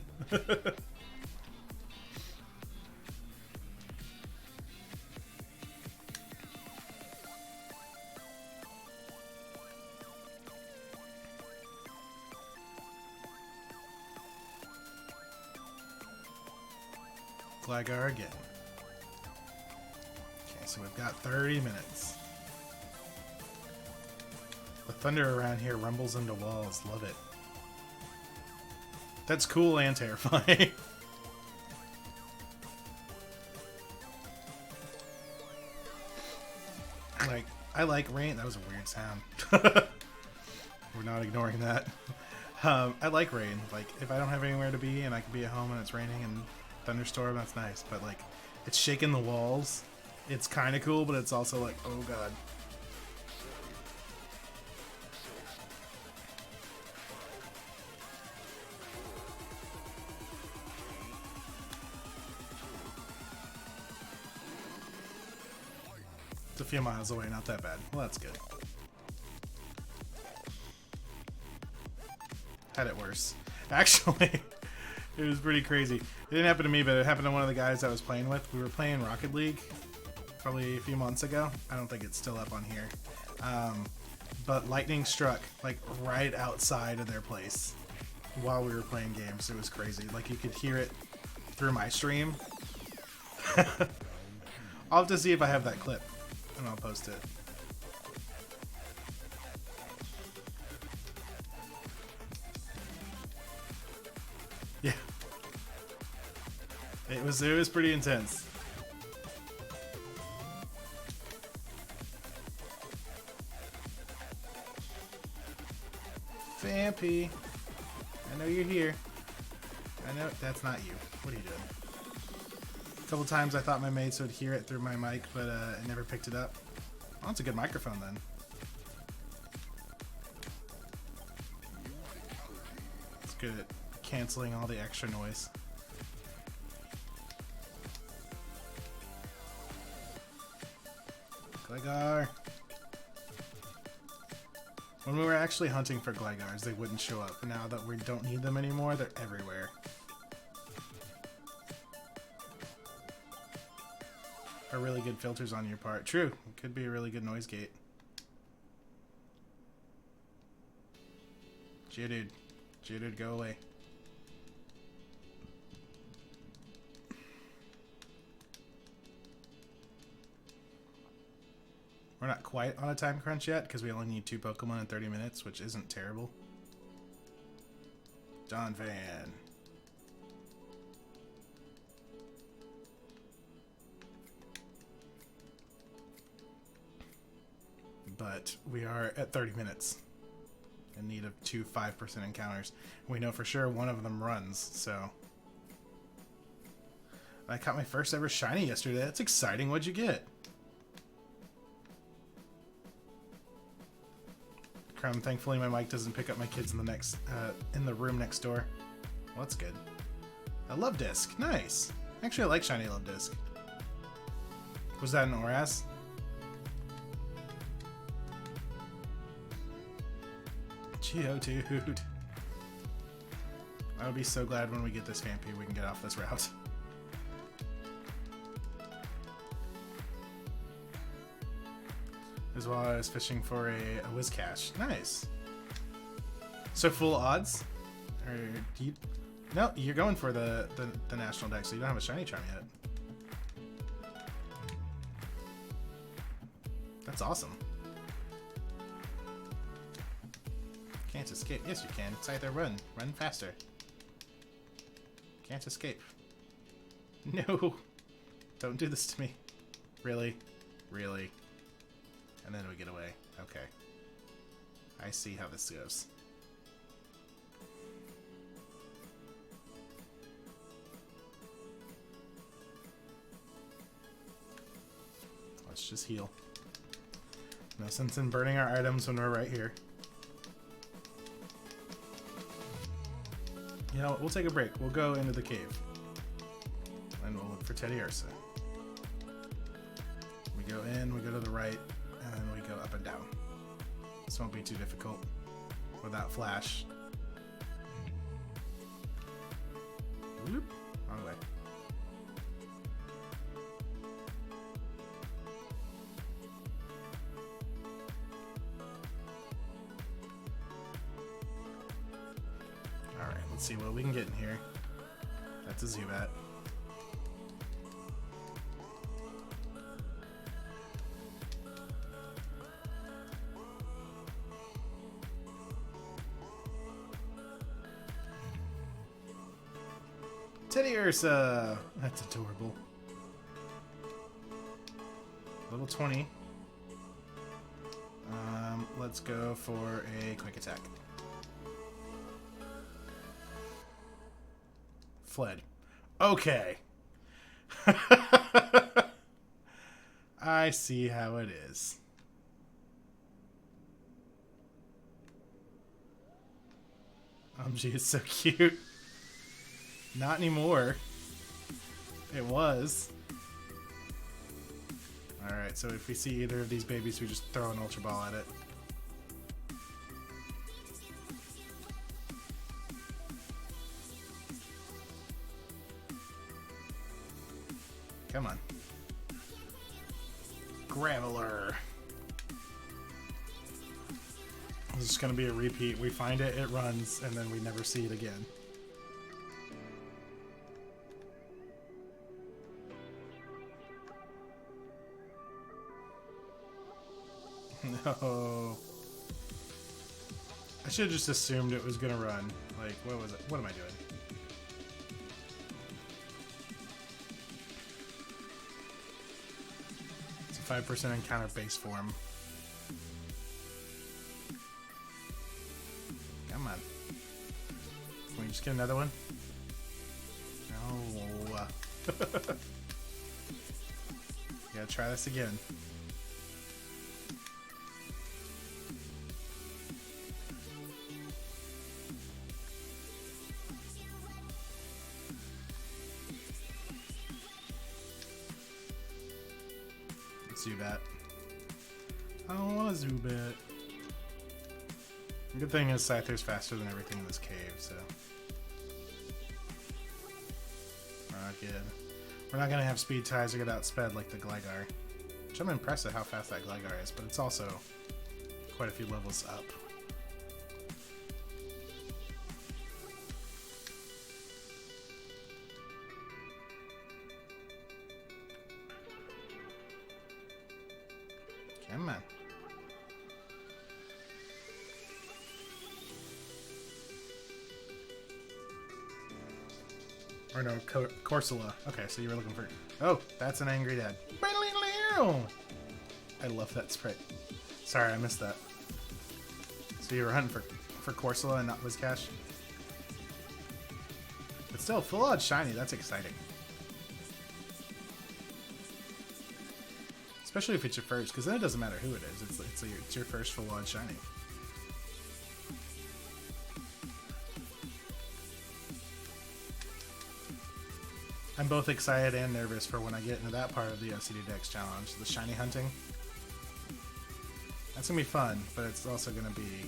Gligar again. Okay, so we've got 30 minutes. The thunder around here rumbles into walls. Love it. That's cool and terrifying. Like, I like rain. That was a weird sound. We're not ignoring that. I like rain. Like, if I don't have anywhere to be and I can be at home and it's raining and thunderstorm, that's nice. But, like, it's shaking the walls. It's kind of cool, but it's also like, oh god. It's a few miles away, not that bad. Well, that's good. Had it worse. Actually, it was pretty crazy. It didn't happen to me, but it happened to one of the guys I was playing with. We were playing Rocket League probably a few months ago. I don't think it's still up on here. But lightning struck like right outside of their place while we were playing games. It was crazy. Like you could hear it through my stream. I'll have to see if I have that clip and I'll post it. Yeah. It was pretty intense. Vampy, I know you're here. I know that's not you. What are you doing? A couple times I thought my mates would hear it through my mic, but it never picked it up. Oh, it's a good microphone then. It's good at canceling all the extra noise. Gligar. When we were actually hunting for Gligars, they wouldn't show up. Now that we don't need them anymore, they're everywhere. Are really good filters on your part. True. It could be a really good noise gate. Geodude. Geodude, go away. We're not quite on a time crunch yet because we only need 2 Pokemon in 30 minutes, which isn't terrible. Don Van. But we are at 30 minutes in need of 2 5% encounters. We know for sure one of them runs, so. I caught my first ever shiny yesterday. That's exciting. What'd you get? Crumb, thankfully my mic doesn't pick up my kids in the room next door. Well, that's good. A Love Disc. Nice. Actually, I like shiny Love Disc. Was that an Oras? Geodude. I would be so glad when we get this Vampy we can get off this route. As well as fishing for a Whiscash. Nice. So full odds? Or do you... No, you're going for the national deck, so you don't have a shiny charm yet. That's awesome. Can't escape. Yes, you can. It's either run. Run faster. Can't escape. No. Don't do this to me. Really? Really? And then we get away. Okay. I see how this goes. Let's just heal. No sense in burning our items when we're right here. You know what? We'll take a break. We'll go into the cave. And we'll look for Teddy Ursa. We go in, we go to the right, and then we go up and down. This won't be too difficult without flash. Whoop. Wrong way. Alright, let's see what we can get in here. That's a Zubat. Teddy Ursa! That's adorable. Level 20. Let's go for a quick attack. Fled. Okay. I see how it is. Gee, it's so cute. Not anymore. It was. Alright, so if we see either of these babies, we just throw an Ultra Ball at it. Come on. Graveler. This is going to be a repeat. We find it, it runs, and then we never see it again. No. I should have just assumed it was gonna run. Like, what was it? What am I doing? It's a 5% encounter base form. Come on. Can we just get another one? No. Gotta try this again. Zubat. I don't want a Zubat. The good thing is Scyther's faster than everything in this cave, so we're not good. We're not gonna have speed ties or get outsped like the Gligar. Which I'm impressed at how fast that Gligar is, but it's also quite a few levels up. Come on. Or no, Corsola. Okay, so you were looking for... Oh, that's an angry dad. I love that sprite. Sorry, I missed that. So you were hunting for Corsola and not Whiscash? But still, full odd shiny. That's exciting. Especially if it's your first, because then it doesn't matter who it is. It's your first full odd shiny. I'm both excited and nervous for when I get into that part of the OCD Dex challenge, the shiny hunting. That's gonna be fun, but it's also gonna be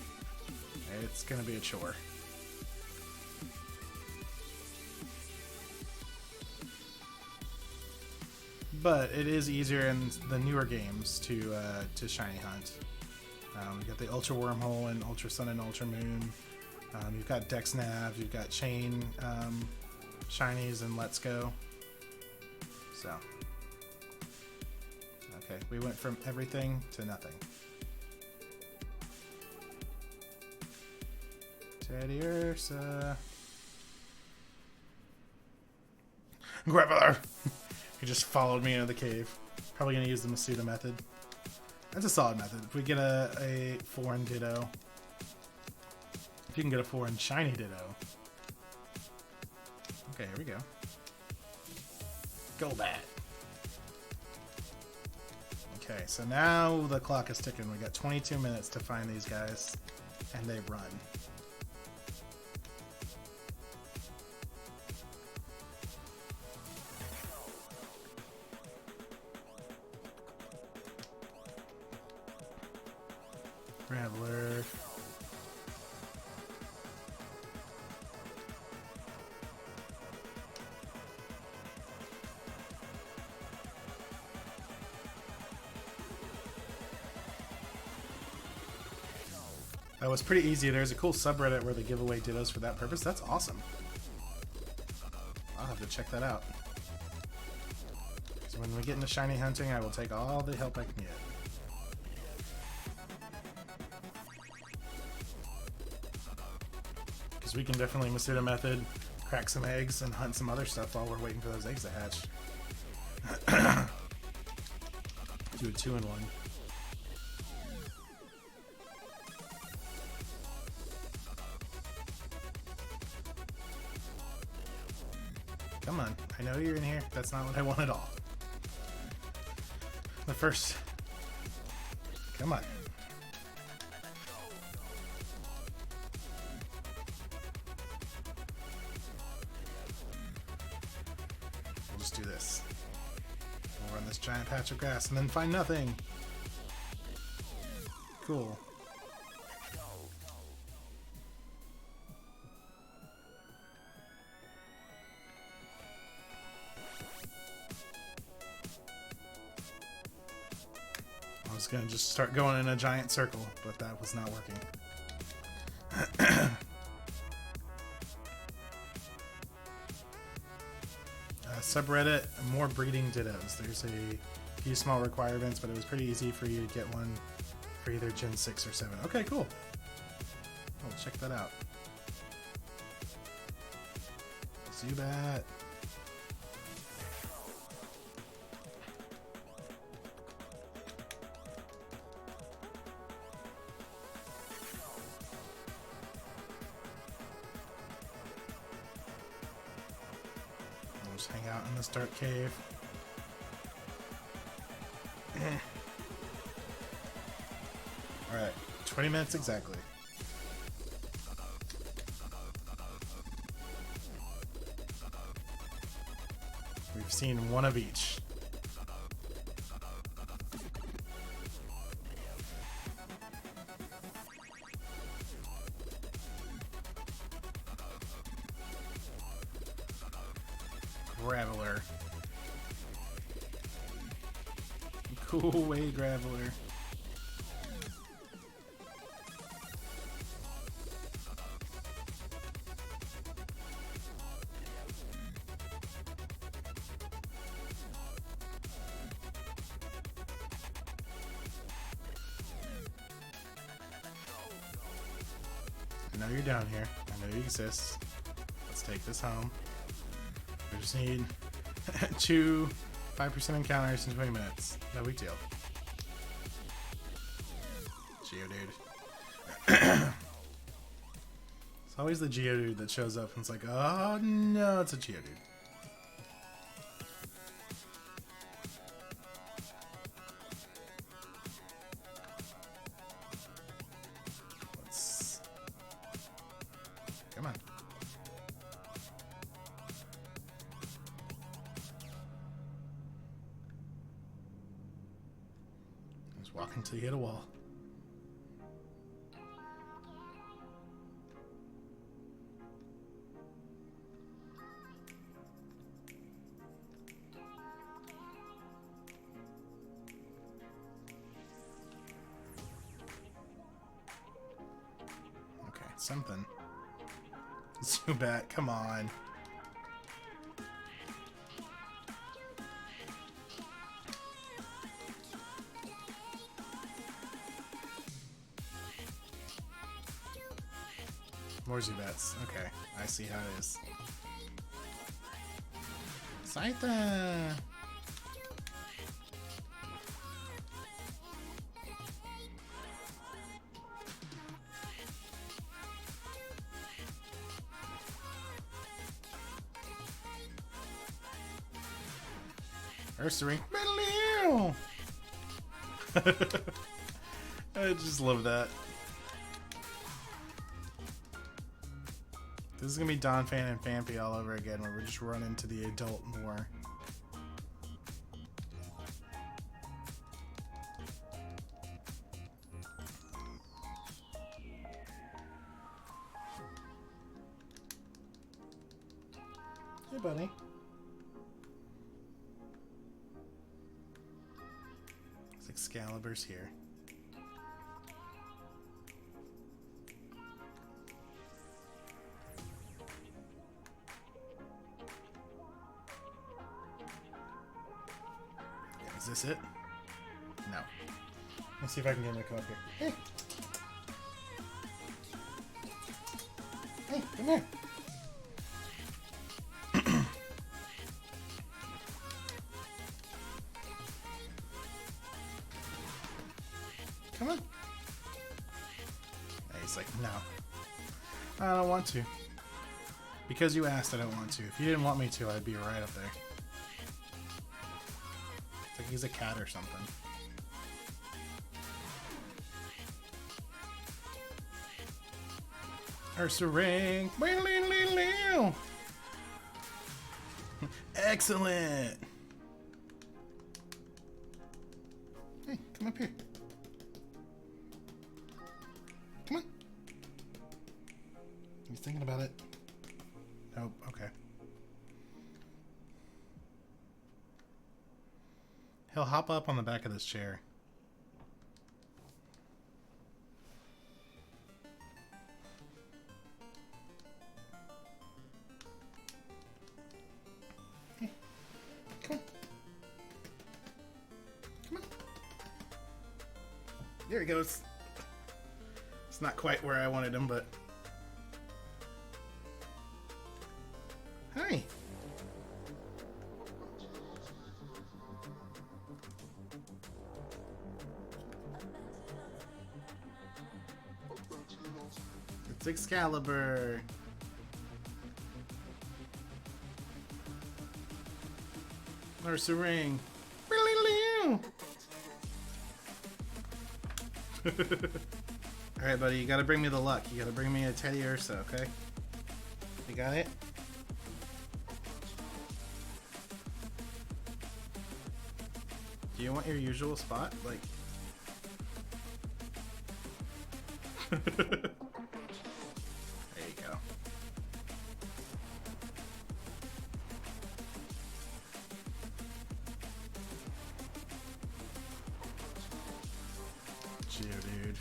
a chore. But it is easier in the newer games to shiny hunt. We got the Ultra Wormhole and Ultra Sun and Ultra Moon. You've got Dex Nav, you've got Chain Shinies, and Let's Go. So, okay, we went from everything to nothing. Teddy Ursa. Graveler! He just followed me into the cave. Probably gonna use the Masuda method. That's a solid method. If we get a foreign Ditto. If you can get a foreign shiny Ditto. Okay, here we go. Go bat. Okay, so now the clock is ticking. We got 22 minutes to find these guys, and they run. Traveler. That was pretty easy. There's a cool subreddit where they give away Dittos for that purpose. That's awesome. I'll have to check that out. So when we get into shiny hunting, I will take all the help I can get. Because we can definitely Masuda method, crack some eggs, and hunt some other stuff while we're waiting for those eggs to hatch. Do a 2-in-1. Come on, I know you're in here. That's not what I want at all. The first... Come on. We'll just do this. We'll run this giant patch of grass and then find nothing. Cool. I was gonna just start going in a giant circle, but that was not working. Subreddit, more breeding Dittos. There's a few small requirements, but it was pretty easy for you to get one for either Gen 6 or 7. Okay, cool. I'll check that out. Zubat. Just hang out in this dark cave. Alright, 20 minutes exactly. We've seen one of each. Graveler. Cool way, Graveler. I know you're down here. I know you exist. Let's take this home. We just need 2 5% encounters in 20 minutes. No big deal. Geodude. It's always the Geodude that shows up and it's like, oh no, it's a Geodude. Come on. Just walk until you hit a wall. Okay, something. Zubat, come on. More Zubats. Okay, I see how it is. Saita! Ursaring. I just love that. This is gonna be Donphan and Phanpy all over again, where we just run into the adult more. Hey, buddy. Excalibur's here. Is this it? No. Let's see if I can get him to come up here. Hey! Hey, come here! Come on! Hey, he's like, no. I don't want to. Because you asked, I don't want to. If you didn't want me to, I'd be right up there. It's like he's a cat or something. Ursaring! Excellent! Hey, come up here. Come on. He's thinking about it. Nope, okay. He'll hop up on the back of this chair. Hey, come on. Come on. There he goes. It's not quite where I wanted him, but... Hi. It's Excalibur. Ursaring. Alright, buddy, you gotta bring me the luck. You gotta bring me a Teddy Ursa, okay? You got it? Do you want your usual spot? Like... There you go. Geodude.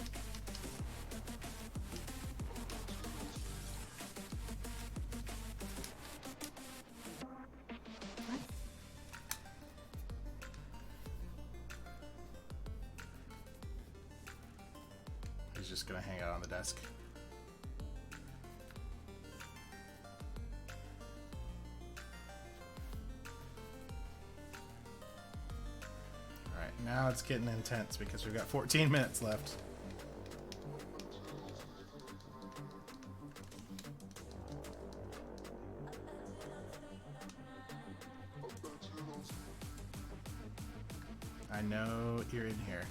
He's just gonna hang out on the desk. Alright, now it's getting intense because we've got 14 minutes left. I know you're in here.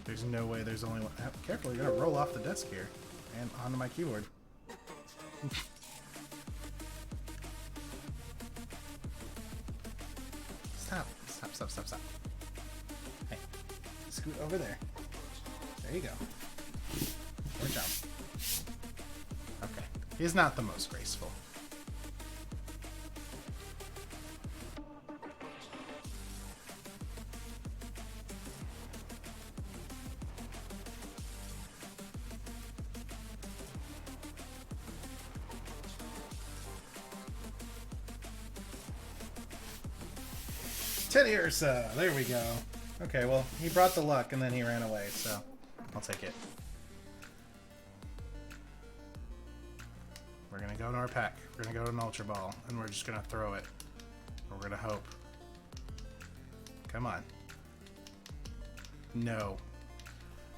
There's no way there's only one. Oh, careful, you're gonna roll off the desk here and onto my keyboard. Stop. Stop, stop, stop, stop. Hey, scoot over there. There you go. Good job. Okay. He's not the most graceful. Teddy Ursa. There we go. Okay, well, he brought the luck and then he ran away, so I'll take it. We're gonna go to our pack. We're gonna go to an Ultra Ball, and we're just gonna throw it. We're gonna hope. Come on. No.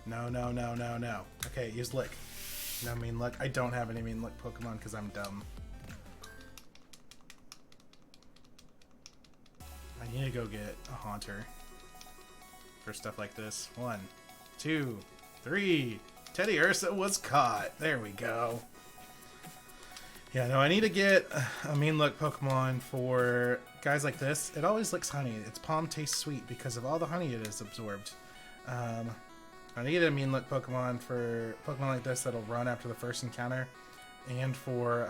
No, no, no, no, no. Okay, use Lick. No mean Lick. I don't have any mean Lick Pokemon because I'm dumb. I need to go get a Haunter for stuff like this. 1, 2, 3. Teddy Ursa was caught. There we go. Yeah, no, I need to get a mean Look Pokemon for guys like this. It always licks honey. Its palm tastes sweet because of all the honey it has absorbed. I need a mean Look Pokemon for Pokemon like this that'll run after the first encounter, and for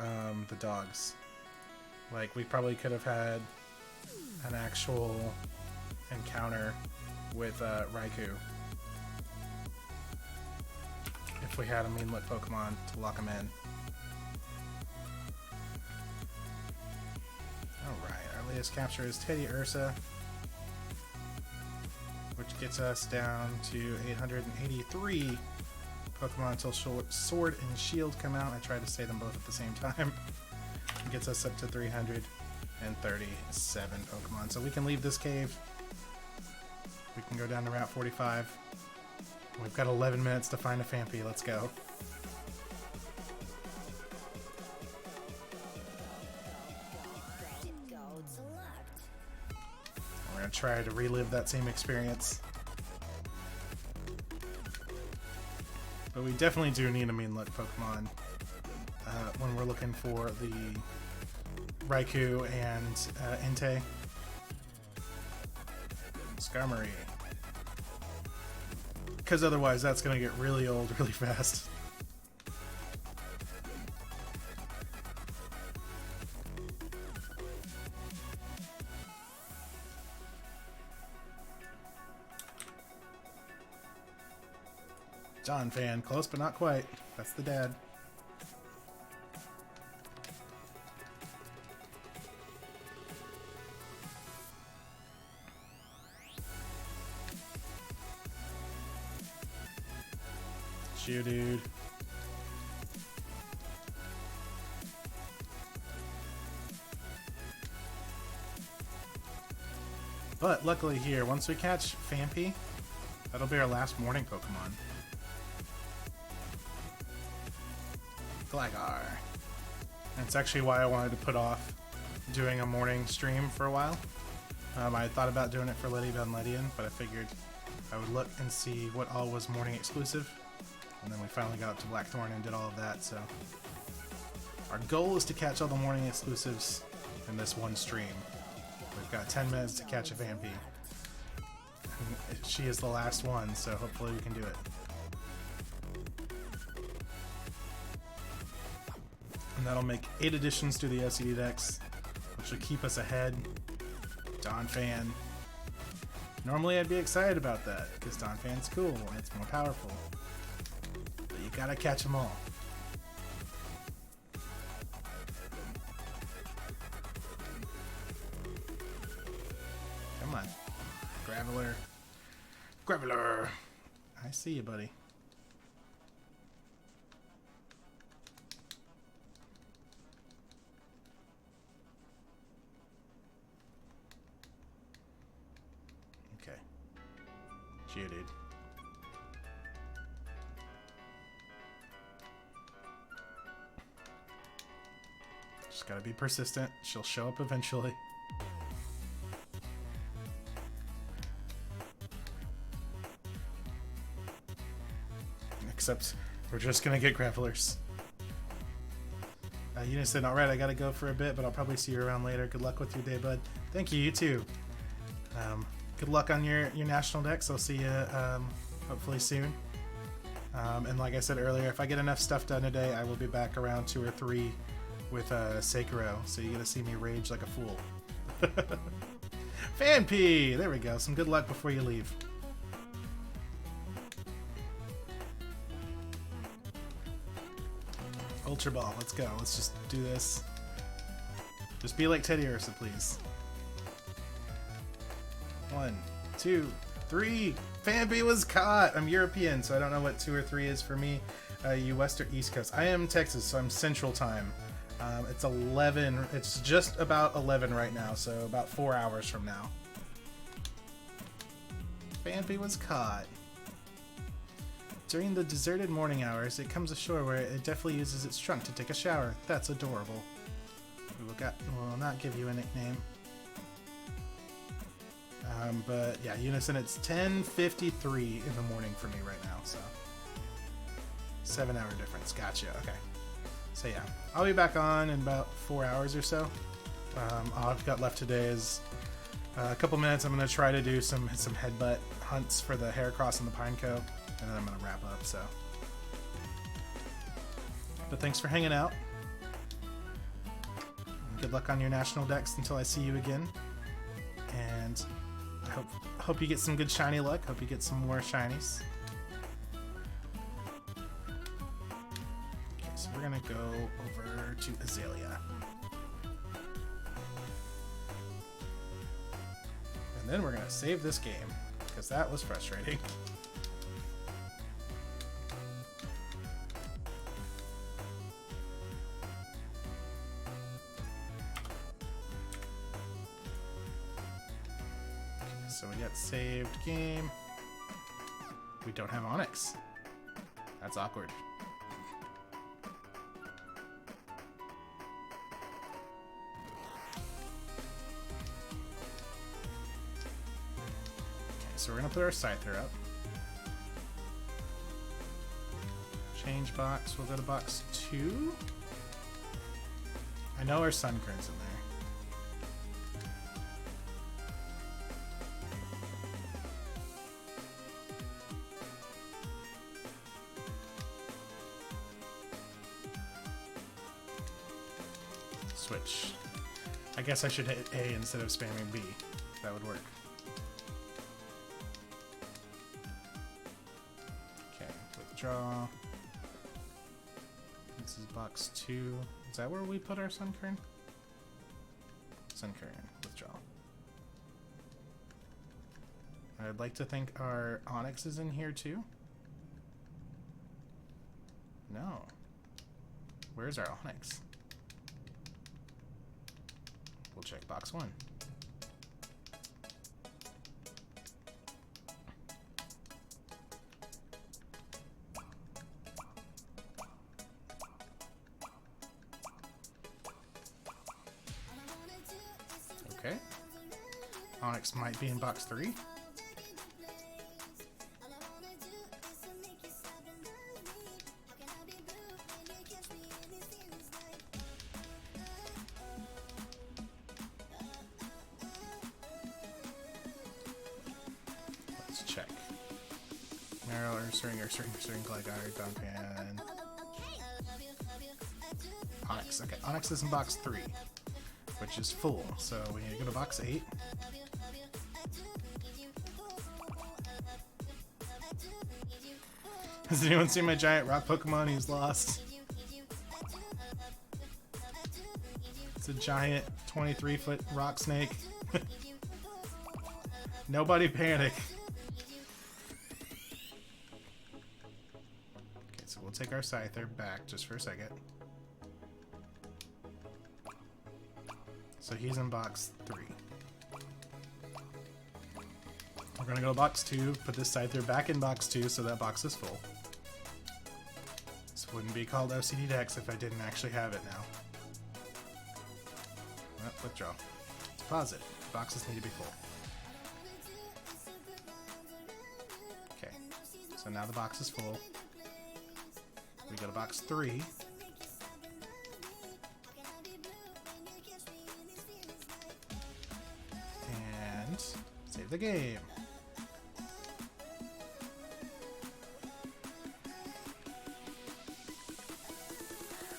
the dogs. Like, we probably could have had an actual encounter with Raikou if we had a mean Look Pokemon to lock him in. Alright, our latest capture is Teddy Ursa, which gets us down to 883 Pokemon until Sword and Shield come out. I tried to say them both at the same time. It gets us up to 337 Pokemon. So we can leave this cave. We can go down to Route 45. We've got 11 minutes to find a Phanpy. Let's go. We're going to try to relive that same experience. But we definitely do need a mean Look Pokemon when we're looking for the Raikou and Entei. Skarmory. Because otherwise that's going to get really old really fast. John fan, close but not quite. That's the dad. Dude. But luckily here, once we catch Phanpy, that'll be our last morning Pokemon. Gligar. And it's actually why I wanted to put off doing a morning stream for a while. I had thought about doing it for Letty Benledian, but I figured I would look and see what all was morning exclusive. And then we finally got up to Blackthorn and did all of that, so our goal is to catch all the morning exclusives in this one stream. We've got 10 minutes to catch a Phanpy. She is the last one, so hopefully we can do it. And that'll make 8 additions to the OCD decks, which will keep us ahead. Donphan. Normally I'd be excited about that, because Donphan's cool and it's more powerful. But you gotta catch them all. Come on. Graveler. Graveler! I see you, buddy. Okay. Geodude. Just gotta be persistent. She'll show up eventually. Except we're just gonna get Gravelers. Eunice said, alright, I gotta go for a bit, but I'll probably see you around later. Good luck with your day, bud. Thank you, you too. Good luck on your national decks. I'll see you hopefully soon. And like I said earlier, if I get enough stuff done today, I will be back around 2 or 3 with Sekiro, so you get to see me rage like a fool. Phanpy! There we go. Some good luck before you leave. Ultra Ball, let's go. Let's just do this. Just be like Teddy Ursa, please. 1, 2, 3. Fanby was caught. I'm European, so I don't know what 2 or 3 is for me. You West or East Coast? I am Texas, so I'm Central Time. It's 11. It's just about 11 right now, so about 4 hours from now. Fanby was caught. During the deserted morning hours, it comes ashore where it definitely uses its trunk to take a shower. That's adorable. We'll not give you a nickname. But yeah, Unison, it's 10:53 in the morning for me right now, so 7-hour difference. Gotcha. Okay. So yeah, I'll be back on in about 4 hours or so. All I've got left today is a couple minutes. I'm gonna try to do some headbutt hunts for the Heracross and the Pineco, and then I'm gonna wrap up. So, but thanks for hanging out. Good luck on your national decks until I see you again, and I hope you get some good shiny luck. Hope you get some more shinies. Okay, so we're gonna go over to Azalea. And then we're gonna save this game, because that was frustrating. So we got saved game. We don't have Onyx. That's awkward. Okay, so we're gonna put our Scyther up. Change box, we'll go to box 2. I know our Sunkern's in there. Switch. I guess I should hit A instead of spamming B. That would work. Okay, withdraw. This is box 2. Is that where we put our Sunkern? Sunkern, withdraw. I'd like to think our Onyx is in here too. No. Where's our Onyx? We'll check box 1. Okay. Onyx might be in box 3. Check. Meryl, Ursaring, Gligar, Duncan. Onyx. Okay, Onyx is in box 3, which is full, so we need to go to box 8. Has anyone seen my giant rock Pokemon? He's lost. It's a giant 23-foot rock snake. Nobody panic. So we'll take our Scyther back just for a second. So he's in box 3. We're gonna go to box 2, put this Scyther back in box 2 so that box is full. This wouldn't be called OCD Dex if I didn't actually have it now. Well, withdraw. Deposit. Boxes need to be full. Okay, so now the box is full. We go to box 3. And save the game.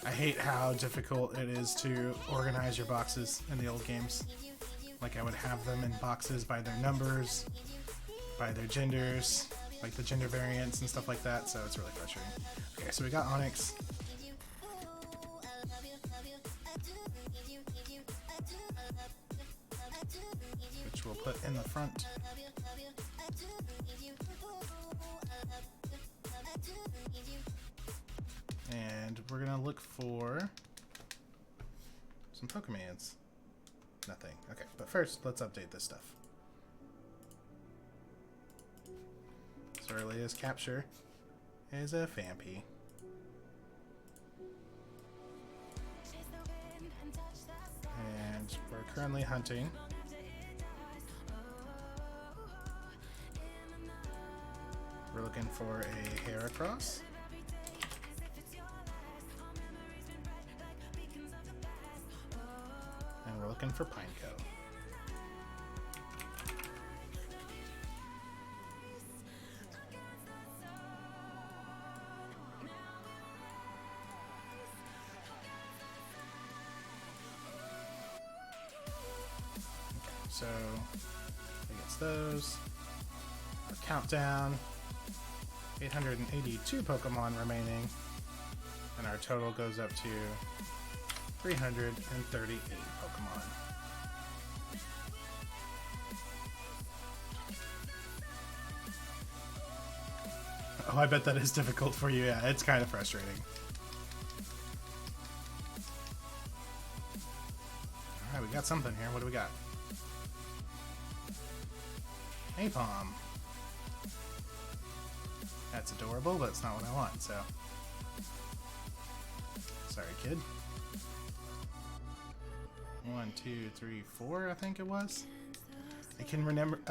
I hate how difficult it is to organize your boxes in the old games. Like I would have them in boxes by their numbers, by their genders, like the gender variants and stuff like that, so it's really frustrating. Okay, so we got Onyx. Which we'll put in the front. And we're gonna look for some Pokemans. Nothing. Okay, but first, let's update this stuff. So our latest capture is a Phanpy. And we're currently hunting we're looking for a Heracross. And we're looking for Pineco. So, against those, our countdown, 882 Pokemon remaining, and our total goes up to 338 Pokemon. Oh, I bet that is difficult for you. Yeah, it's kind of frustrating. Alright, we got something here. What do we got? Napalm. That's adorable, but it's not what I want, so. Sorry, kid. 1, 2, 3, 4, I think it was. I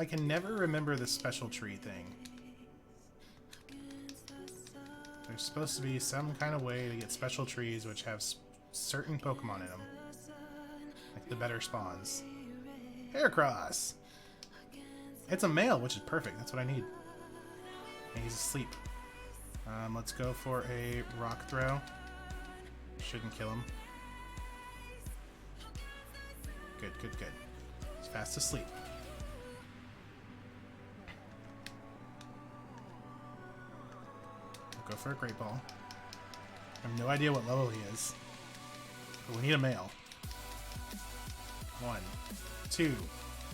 can never remember the special tree thing. There's supposed to be some kind of way to get special trees which have certain Pokemon in them. Like the better spawns. Heracross! It's a male, which is perfect. That's what I need. And he's asleep. Let's go for a rock throw. Shouldn't kill him. Good, good, good. He's fast asleep. We'll go for a Great Ball. I have no idea what level he is. But we need a male. 1, 2,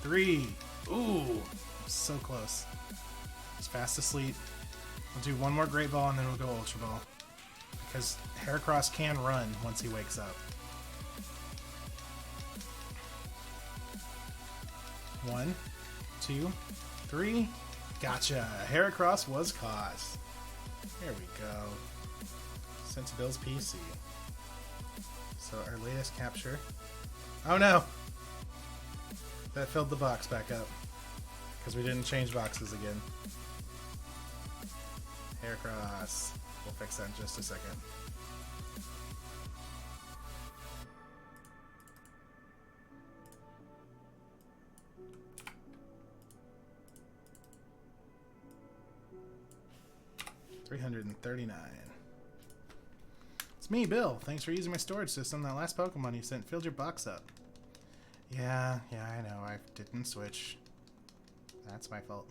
3. Ooh, so close. He's fast asleep. We'll do one more Great Ball and then we'll go Ultra Ball. Because Heracross can run once he wakes up. 1, 2, 3. Gotcha. Heracross was caught. There we go. Sent to Bill's PC. So our latest capture. Oh no! That filled the box back up. Because we didn't change boxes again. Heracross. We'll fix that in just a second. $339. It's me, Bill. Thanks for using my storage system. That last Pokemon you sent filled your box up. Yeah, I know. I didn't switch. That's my fault.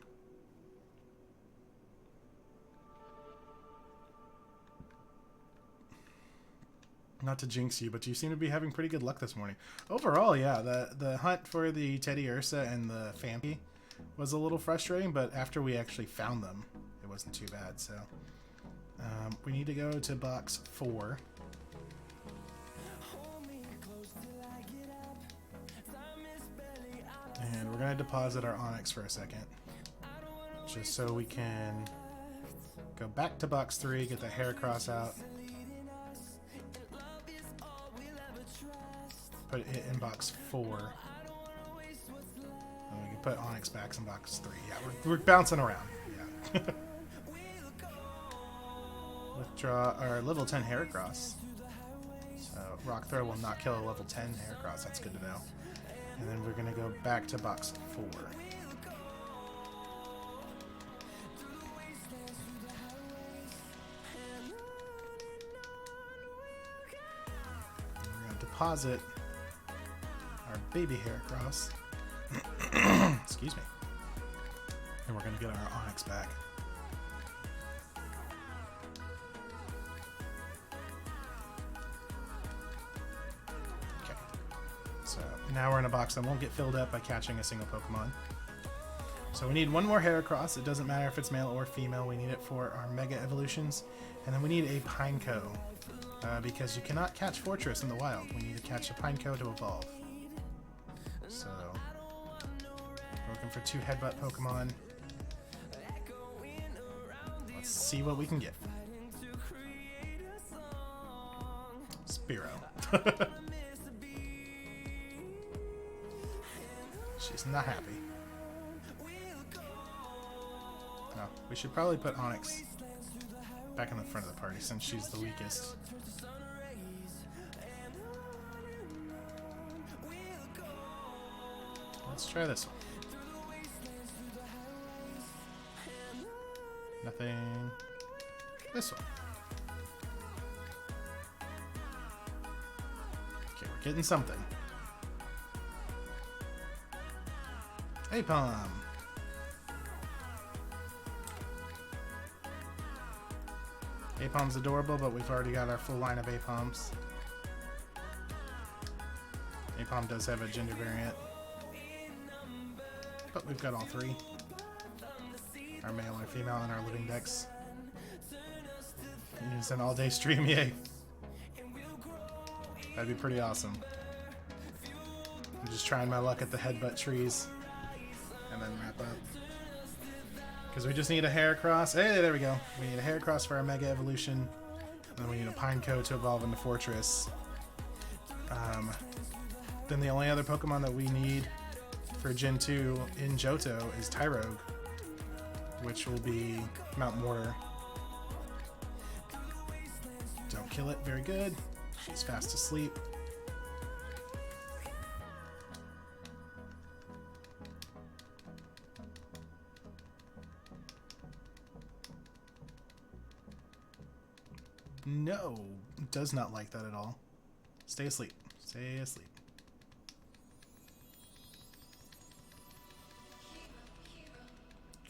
Not to jinx you, but you seem to be having pretty good luck this morning. Overall, yeah, the hunt for the Teddy Ursa and the Phanpy was a little frustrating, but after we actually found them, it wasn't too bad. So we need to go to box 4. And we're going to deposit our Onyx for a second. Just so we can go back to box 3, get the Heracross out. Put it in box 4. And we can put Onyx back in box 3. Yeah, we're bouncing around. Yeah. Withdraw our level 10 Heracross. So Rock Throw will not kill a level 10 Heracross. That's good to know. And then we're going to go back to box 4. We're going to deposit our baby Heracross. Excuse me. And we're going to get our Onyx back. Okay. So Now we're in a box that won't get filled up by catching a single Pokemon. So we need one more Heracross. It doesn't matter if it's male or female. We need it for our Mega Evolutions. And then we need a Pineco. Because you cannot catch Fortress in the wild. We need to catch a Pineco to evolve. So, we're looking for 2 Headbutt Pokemon. Let's see what we can get. Spearow. She's not happy. No, we should probably put Onyx back in the front of the party since she's the weakest. Let's try this one. Nothing. This one. Okay, we're getting something. Apom. Apom's adorable, but we've already got our full line of Apoms. Apom does have a gender variant, but we've got all 3. Our male, our female, and our living dex. Can use an all-day stream, yay. That'd be pretty awesome. I'm just trying my luck at the headbutt trees. And then wrap up. Because we just need a Heracross. Hey, there we go. We need a Heracross for our Mega Evolution. And then we need a Pineco to evolve into Fortress. Then the only other Pokemon that we need for Gen 2 in Johto is Tyrogue, which will be Mount Mortar. Don't kill it. Very good. She's fast asleep. No, does not like that at all. Stay asleep. Stay asleep.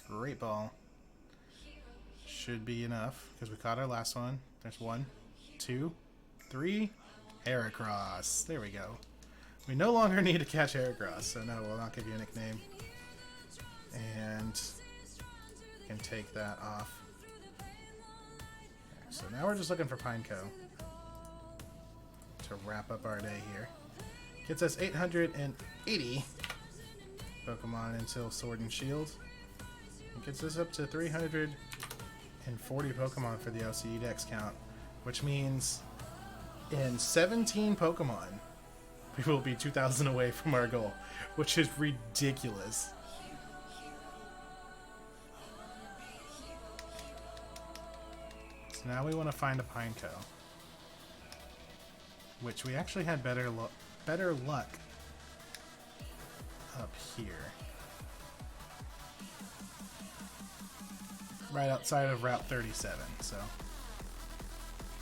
Great ball. Should be enough because we caught our last one. There's 1, 2, 3. Heracross. There we go. We no longer need to catch Heracross, so no, we'll not give you a nickname. And we can take that off. So now we're just looking for Pineco to wrap up our day here. Gets us 880 Pokemon until Sword and Shield. It gets us up to 340 Pokemon for the LCD Dex count, which means in 17 Pokemon we will be 2,000 away from our goal, which is ridiculous. So now we want to find a Pineco, which we actually had better luck up here, right outside of Route 37. So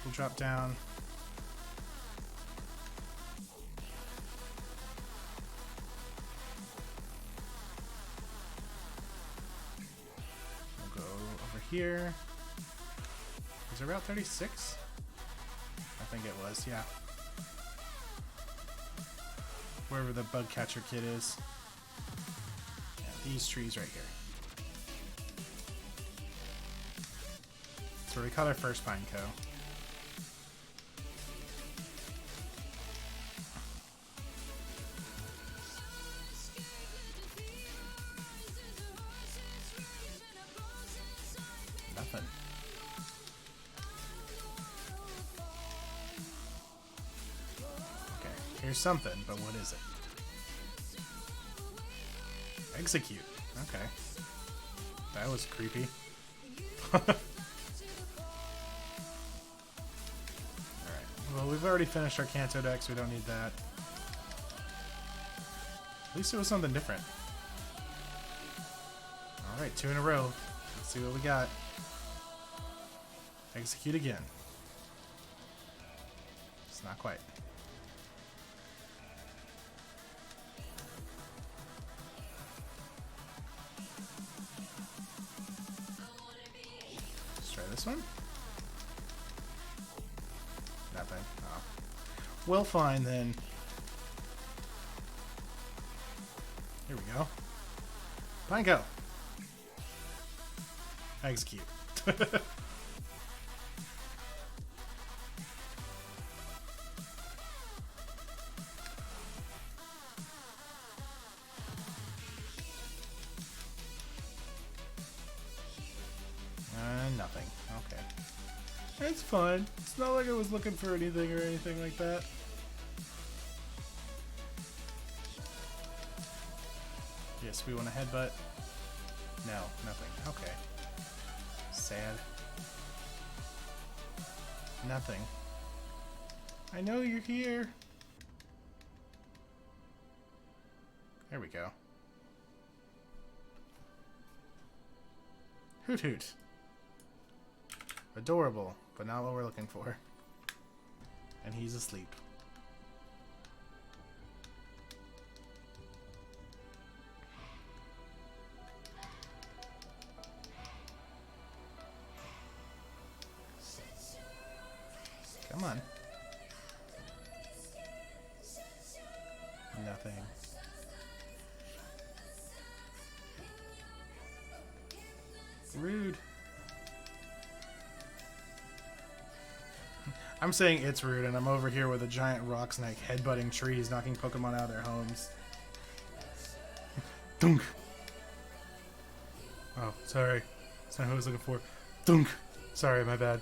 we'll drop down. We'll go over here. Is it Route 36? I think it was, yeah. Wherever the bug catcher kit is. Yeah, these trees right here. So we caught our first Pineco. Nothing. Okay, here's something, but what is it? Execute. Okay. That was creepy. Alright. Well, we've already finished our Kanto Dex. We don't need that. At least it was something different. Alright, 2 in a row. Let's see what we got. Execute again. It's not quite. Let's try this one. Nothing. Oh. Well, fine then. go. Pineco. Execute. Nothing. Okay. It's fine. It's not like I was looking for anything or anything like that. Yes, we want a headbutt. No, nothing. Okay. Sad. Nothing. I know you're here. There we go. Hoot hoot. Adorable, but not what we're looking for. And he's asleep. Come on. Nothing. Rude. I'm saying it's rude, and I'm over here with a giant rock snake headbutting trees, knocking Pokemon out of their homes. Dunk! Oh, sorry. That's not who I was looking for. Dunk! Sorry, my bad.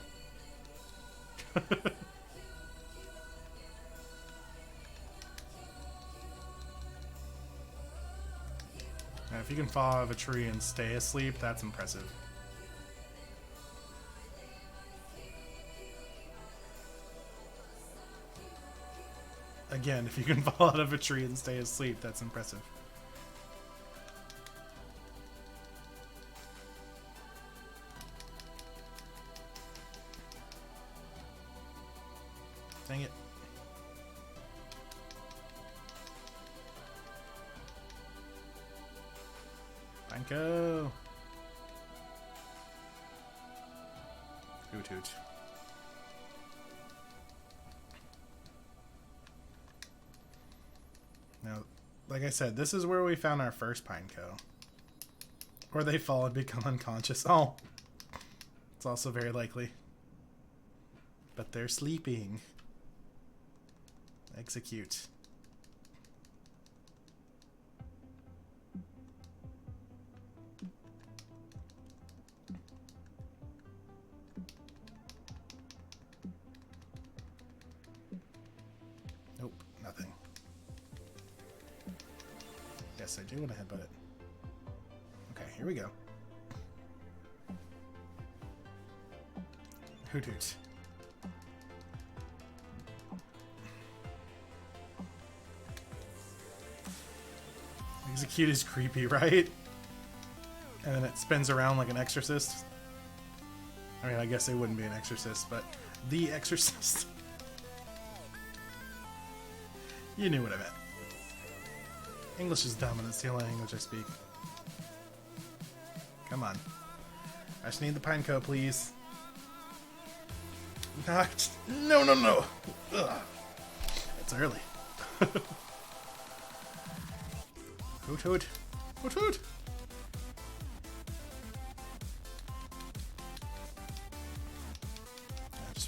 Now, if you can fall out of a tree and stay asleep, that's impressive. Again, if you can fall out of a tree and stay asleep, that's impressive. Dang it. Pineco. Hoot hoot. Now, like I said, this is where we found our first Pineco. Or they fall and become unconscious. Oh! It's also very likely. But they're sleeping. Execute. Nope, nothing. Yes, I do want to headbutt it. Okay, here we go. Hoot hoot. Execute is creepy, right? And then it spins around like an exorcist. I mean, I guess it wouldn't be an exorcist, but the exorcist. You knew what I meant. English is dumb and it's the only language I speak. Come on. I just need the Pineco, please. No, no, no. Ugh. It's early. Hoot hoot. Hoot hoot.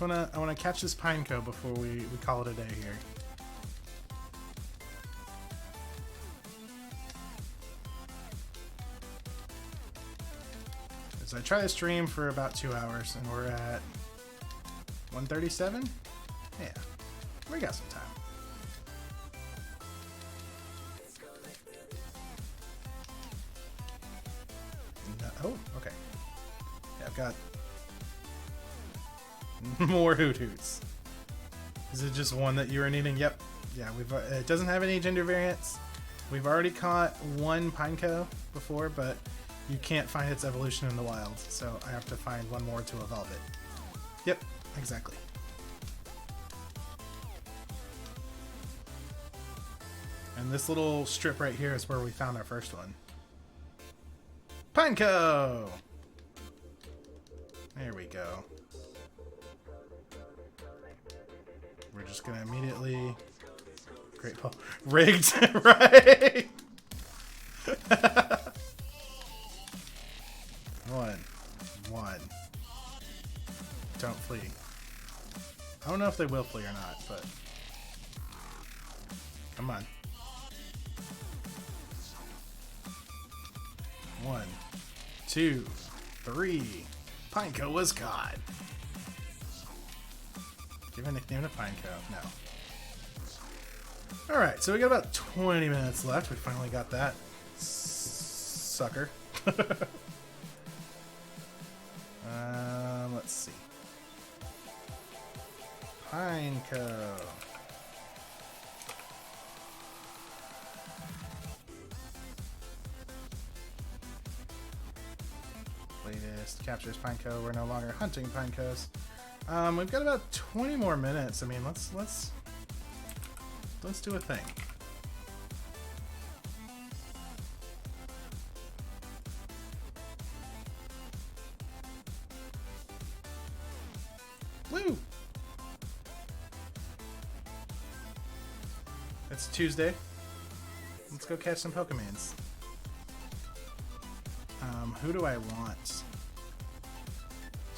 I wanna catch this Pineco before we call it a day here. So I try to stream for about 2 hours and we're at 1:37? Yeah. We got some time. Oh, okay. Yeah, I've got more Hoot Hoots. Is it just one that you were needing? Yep. Yeah, it doesn't have any gender variants. We've already caught one Pineco before, but you can't find its evolution in the wild, so I have to find one more to evolve it. Yep, exactly. And this little strip right here is where we found our first one. Pineco! There we go. We're just gonna immediately... Great ball. Rigged, right? One. Don't flee. I don't know if they will flee or not, but come on. 1, 2, 3. Pineco was caught. Give a nickname to Pineco. No. Alright, so we got about 20 minutes left. We finally got that sucker. Let's see. Pineco. Latest captures Pineco. We're no longer hunting Pinecos. We've got about 20 more minutes. I mean, let's do a thing. Woo! It's Tuesday. Let's go catch some Pokemons. Who do I want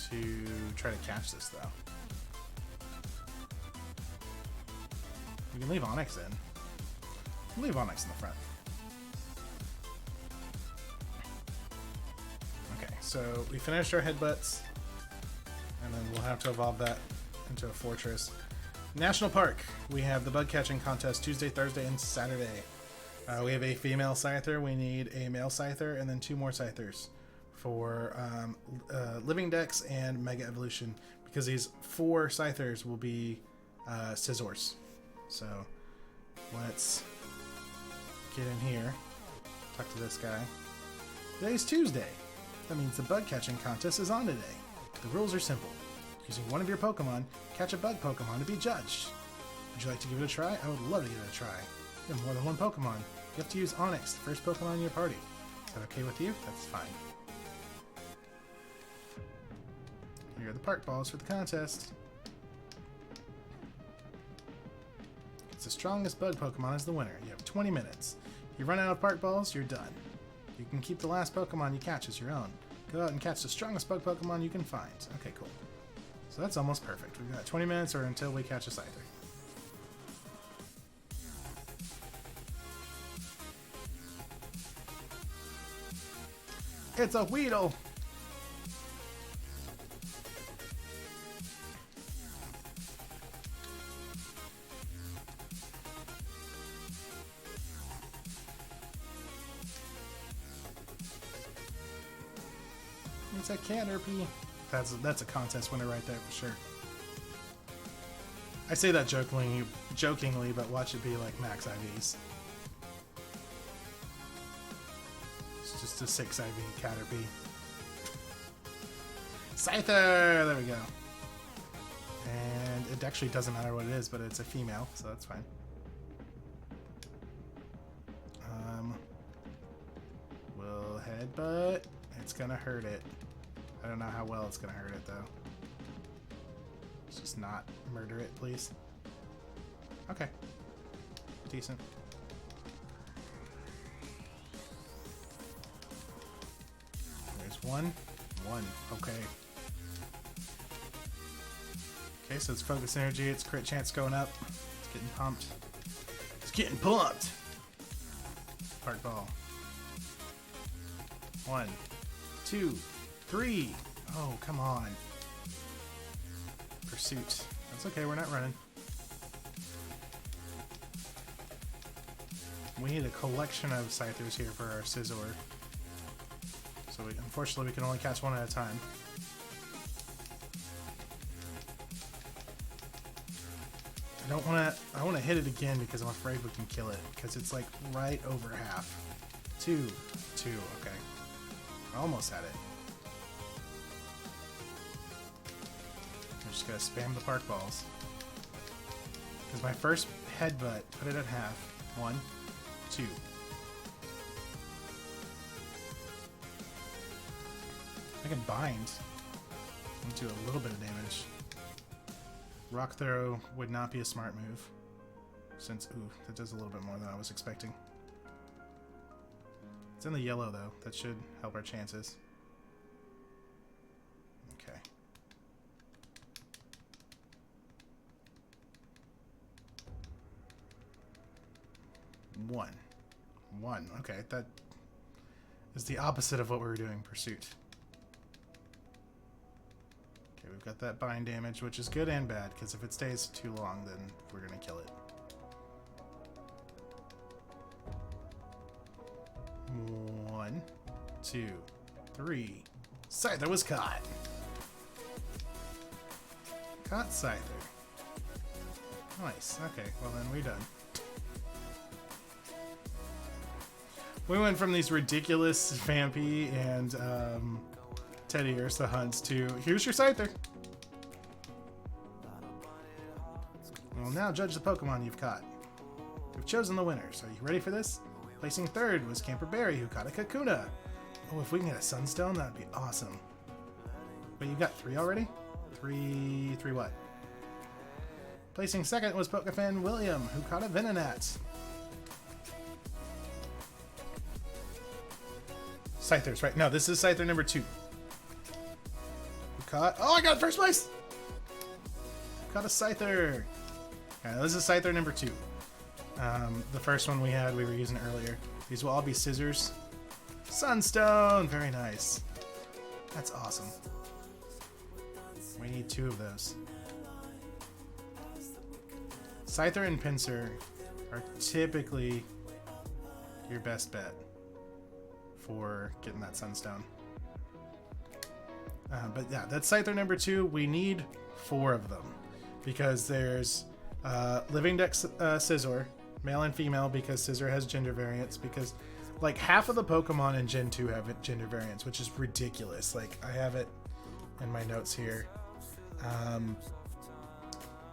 to try to catch this, though? We can leave Onyx in. We'll leave Onyx in the front. Okay, so we finished our headbutts, and then we'll have to evolve that into a fortress. National Park. We have the bug catching contest Tuesday, Thursday, and Saturday. We have a female Scyther. We need a male Scyther, and then 2 more Scythers for Living Dex and Mega Evolution, because these 4 Scythers will be Scizors. So let's get in here, talk to this guy. Today's Tuesday. That means the bug catching contest is on today. The rules are simple. Using one of your Pokemon, catch a bug Pokemon to be judged. Would you like to give it a try? I would love to give it a try. You have more than one Pokemon. You have to use Onyx, the first Pokemon in your party. Is that okay with you? That's fine. Here are the park balls for the contest. It's the strongest bug Pokemon is the winner. You have 20 minutes. If you run out of park balls, you're done. You can keep the last Pokemon you catch as your own. Go out and catch the strongest bug Pokemon you can find. Okay, cool. So that's almost perfect. We've got 20 minutes or until we catch a Scyther. It's a Weedle! It's a Caterpie. That's a contest winner right there for sure. I say that jokingly, but watch it be like max IVs. It's just a 6 IV Caterpie. Scyther! There we go. And it actually doesn't matter what it is, but it's a female, so that's fine. We'll headbutt. It's gonna hurt it. I don't know how well it's gonna hurt it though. Let's just not murder it, please. Okay. Decent. There's one. Okay. Okay, so it's focus energy, it's crit chance going up. It's getting pumped. It's getting pumped! Park ball. 1, 2, 3. Oh, come on. Pursuit. That's okay, we're not running. We need a collection of Scythers here for our Scizor. So unfortunately we can only catch one at a time. I wanna hit it again because I'm afraid we can kill it. Because it's like right over half. 2. Okay. I almost had it. I'm just gonna spam the park balls. Because my first headbutt, put it at half. 1, 2. I can bind and do a little bit of damage. Rock throw would not be a smart move. Since, ooh, that does a little bit more than I was expecting. It's in the yellow, though. That should help our chances. Okay. One. Okay, that is the opposite of what we were doing, Pursuit. Okay, we've got that bind damage, which is good and bad, because if it stays too long, then we're going to kill it. 1, 2, 3. Scyther was caught. Caught Scyther. Nice. Okay, well then we're done. We went from these ridiculous Vampy and Teddy Ursa hunts to here's your Scyther. We'll now judge the Pokemon you've caught. We've chosen the winners. Are you ready for this? Placing third was Camper Berry, who caught a Kakuna. Oh, if we can get a Sunstone, that'd be awesome. Wait, you got 3 already? 3 what? Placing second was Pokefan William, who caught a Venonat. Scythers, right? No, this is Scyther number 2. Who caught... Oh, I got first place! Caught a Scyther. Okay, this is Scyther number 2. The first one we had, we were using earlier. These will all be scissors. Sunstone! Very nice. That's awesome. We need 2 of those. Scyther and Pinsir are typically your best bet for getting that Sunstone. But yeah, that's Scyther number 2. We need 4 of them because there's Living Deck Scizor, male and female, because Scizor has gender variants, because like half of the Pokemon in Gen 2 have gender variants, which is ridiculous. Like I have it in my notes here.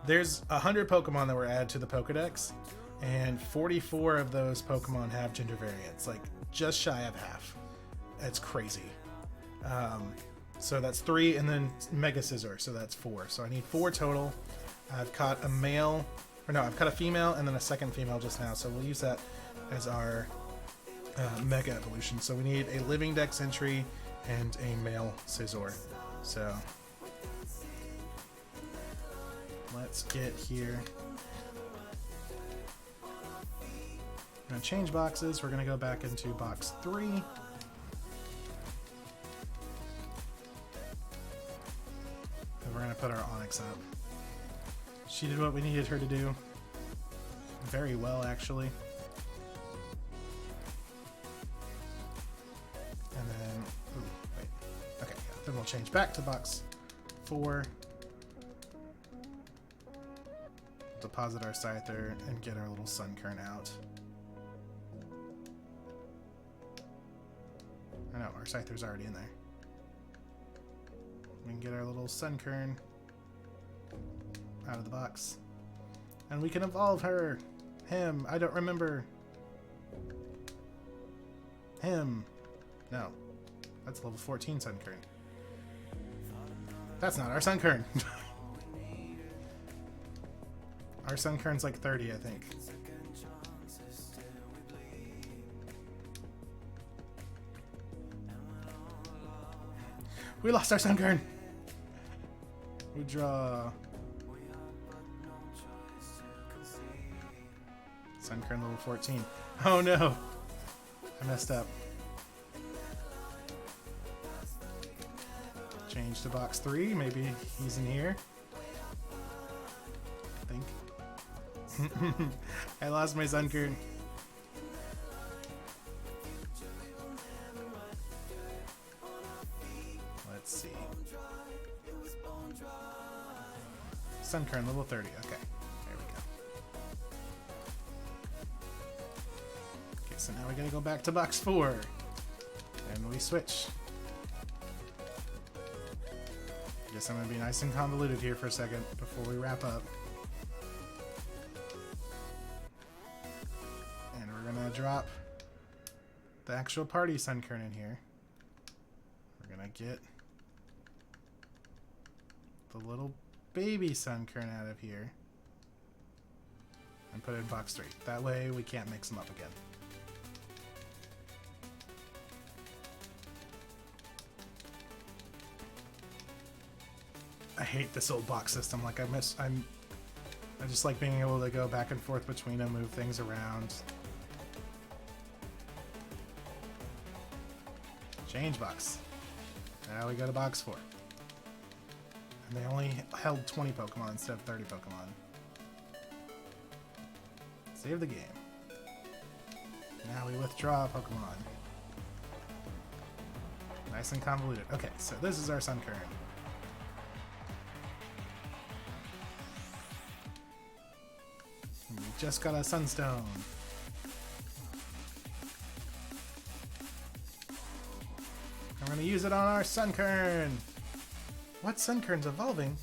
There's 100 Pokemon that were added to the Pokedex, and 44 of those Pokemon have gender variants, like just shy of half. That's crazy. So that's 3, and then Mega Scizor, so that's 4. So I need 4 total. I've caught a male, or no, I've caught a female and then a second female just now, so we'll use that as our Mega Evolution. So we need a Living Deck Sentry and a male Scizor. So let's get here. We're going to change boxes. We're going to go back into box 3. And we're going to put our Onix up. She did what we needed her to do. Very well, actually. And then, ooh, wait. Okay, yeah. Then we'll change back to box 4. Deposit our Scyther and get our little Sunkern out. I know, our Scyther's already in there. We can get our little Sunkern out of the box. And we can evolve her. Him. I don't remember. Him. No. That's level 14 Sunkern. That's not our Sunkern. Our Sunkern's like 30, I think. We lost our Sunkern. We draw Sunkern level 14. Oh no! I messed up. Change to box 3. Maybe he's in here. I think. I lost my Sunkern. Let's see. Sunkern level 30. Okay. There we go. Okay, so now we gotta go back to box 4. And we switch. Guess I'm gonna be nice and convoluted here for a second before we wrap up. And we're gonna drop the actual party Sunkern in here. We're gonna get the little baby Sunkern out of here and put it in box 3. That way we can't mix them up again. hate this old box system. Like I just like being able to go back and forth between them, move things around. Change box. Now we go to box 4. And they only held 20 Pokemon instead of 30 Pokemon. Save the game. Now we withdraw a Pokemon. Nice and convoluted. Okay, so this is our Sunkern. We just got a Sunstone. I'm gonna use it on our Sunkern. What Sunkern's evolving?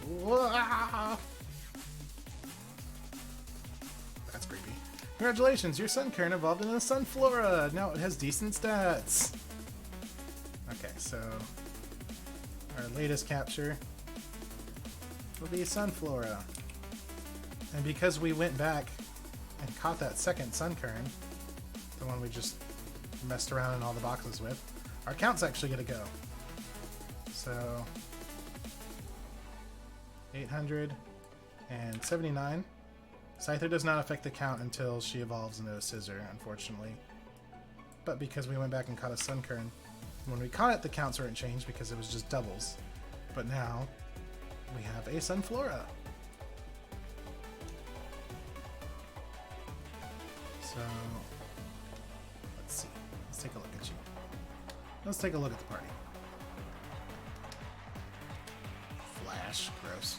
Whoa! That's creepy. Congratulations, your Sunkern evolved into a Sunflora. Now it has decent stats. Okay, so our latest capture will be Sunflora. And because we went back and caught that second Sunkern, the one we just messed around in all the boxes with, our count's actually gonna go. So 879. Scyther does not affect the count until she evolves into a Scissor, unfortunately. But because we went back and caught a Sunkern, when we caught it, the counts weren't changed because it was just doubles. But now we have a Sunflora. So let's see. Let's take a look at you. Let's take a look at the party. Flash, gross.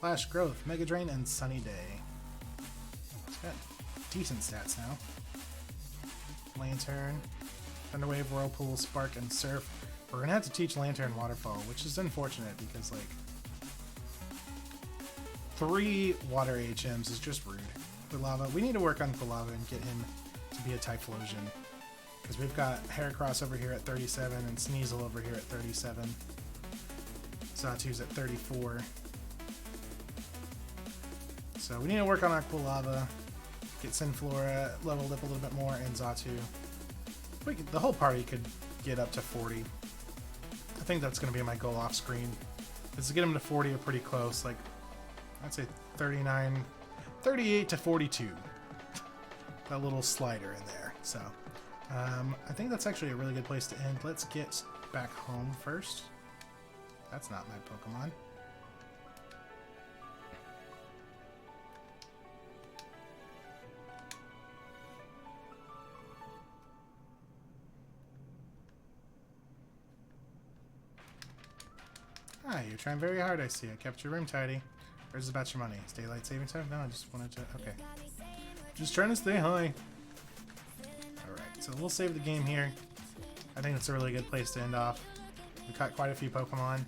Flash, Growth, Mega Drain, and Sunny Day. It's got decent stats now. Lantern, Thunderwave, Whirlpool, Spark, and Surf. We're gonna have to teach Lantern Waterfall, which is unfortunate because, like, 3 Water HMs is just rude. Quilava, we need to work on Quilava and get him to be a Typhlosion. Because we've got Heracross over here at 37 and Sneasel over here at 37. Zatu's at 34. So we need to work on our Quilava, get Sunflora leveled up a little bit more, and Zatu. The whole party could get up to 40. I think that's going to be my goal off screen, is to get them to 40 or pretty close, like, I'd say 39, 38 to 42. That little slider in there. So I think that's actually a really good place to end. Let's get back home first. That's not my Pokemon. Ah, you're trying very hard, I see. I kept your room tidy. Or is it about your money? Is daylight saving time? No, I just wanted to... Okay. Just trying to stay high. Alright, so we'll save the game here. I think it's a really good place to end off. We caught quite a few Pokemon.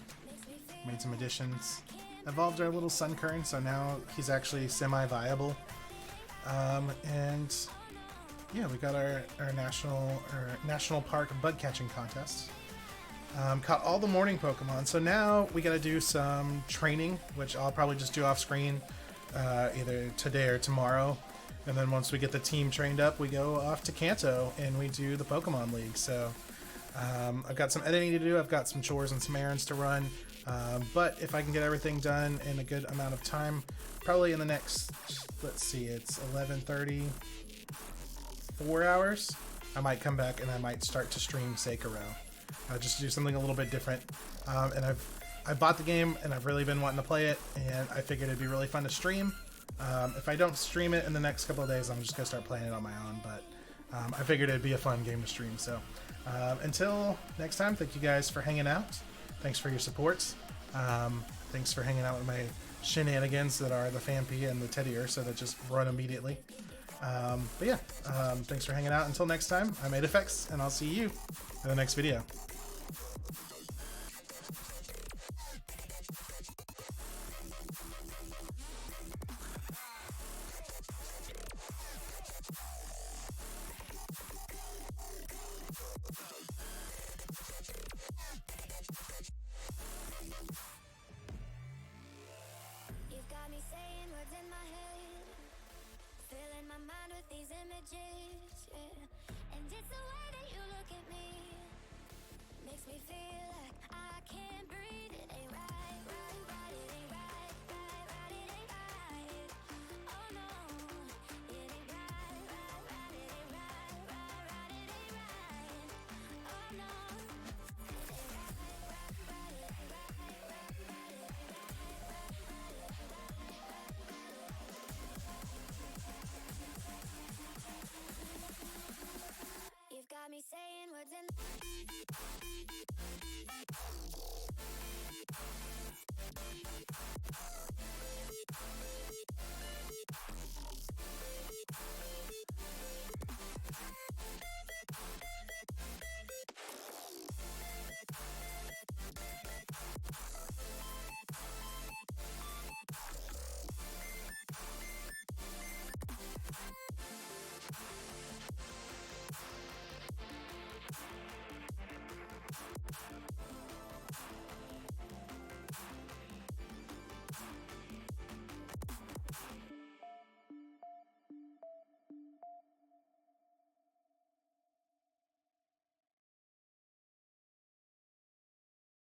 Made some additions. Evolved our little Sunkern, so now he's actually semi-viable. And... yeah, we got our national park bug catching contest. Caught all the morning Pokemon, so now we gotta do some training, which I'll probably just do off screen either today or tomorrow. And then once we get the team trained up, we go off to Kanto and we do the Pokemon League. So I've got some editing to do, I've got some chores and some errands to run. But if I can get everything done in a good amount of time, probably in the next, let's see, it's 11:30, 4 hours, I might come back and I might start to stream Sekiro. Just to do something a little bit different. And I've bought the game and I've really been wanting to play it, and I figured it'd be really fun to stream. If I don't stream it in the next couple of days, I'm just gonna start playing it on my own, but I figured it'd be a fun game to stream. So until next time, thank you guys for hanging out. Thanks for your support. Thanks for hanging out with my shenanigans that are the Phanpy and the Teddier, so that just run immediately. But yeah, thanks for hanging out. Until next time, I'm Aedifex, and I'll see you in the next video. You've got me saying words in my head, filling my mind with these images, yeah. And it's the way that you look at me me feel like I can't breathe. It ain't right, right, right. It ain't right, right, right. It ain't right. Oh no, it ain't right, right, right. It ain't right, right, right. It ain't right. Oh no, it ain't right, right, right. It ain't right, right, right. It ain't right. You've got me saying words in.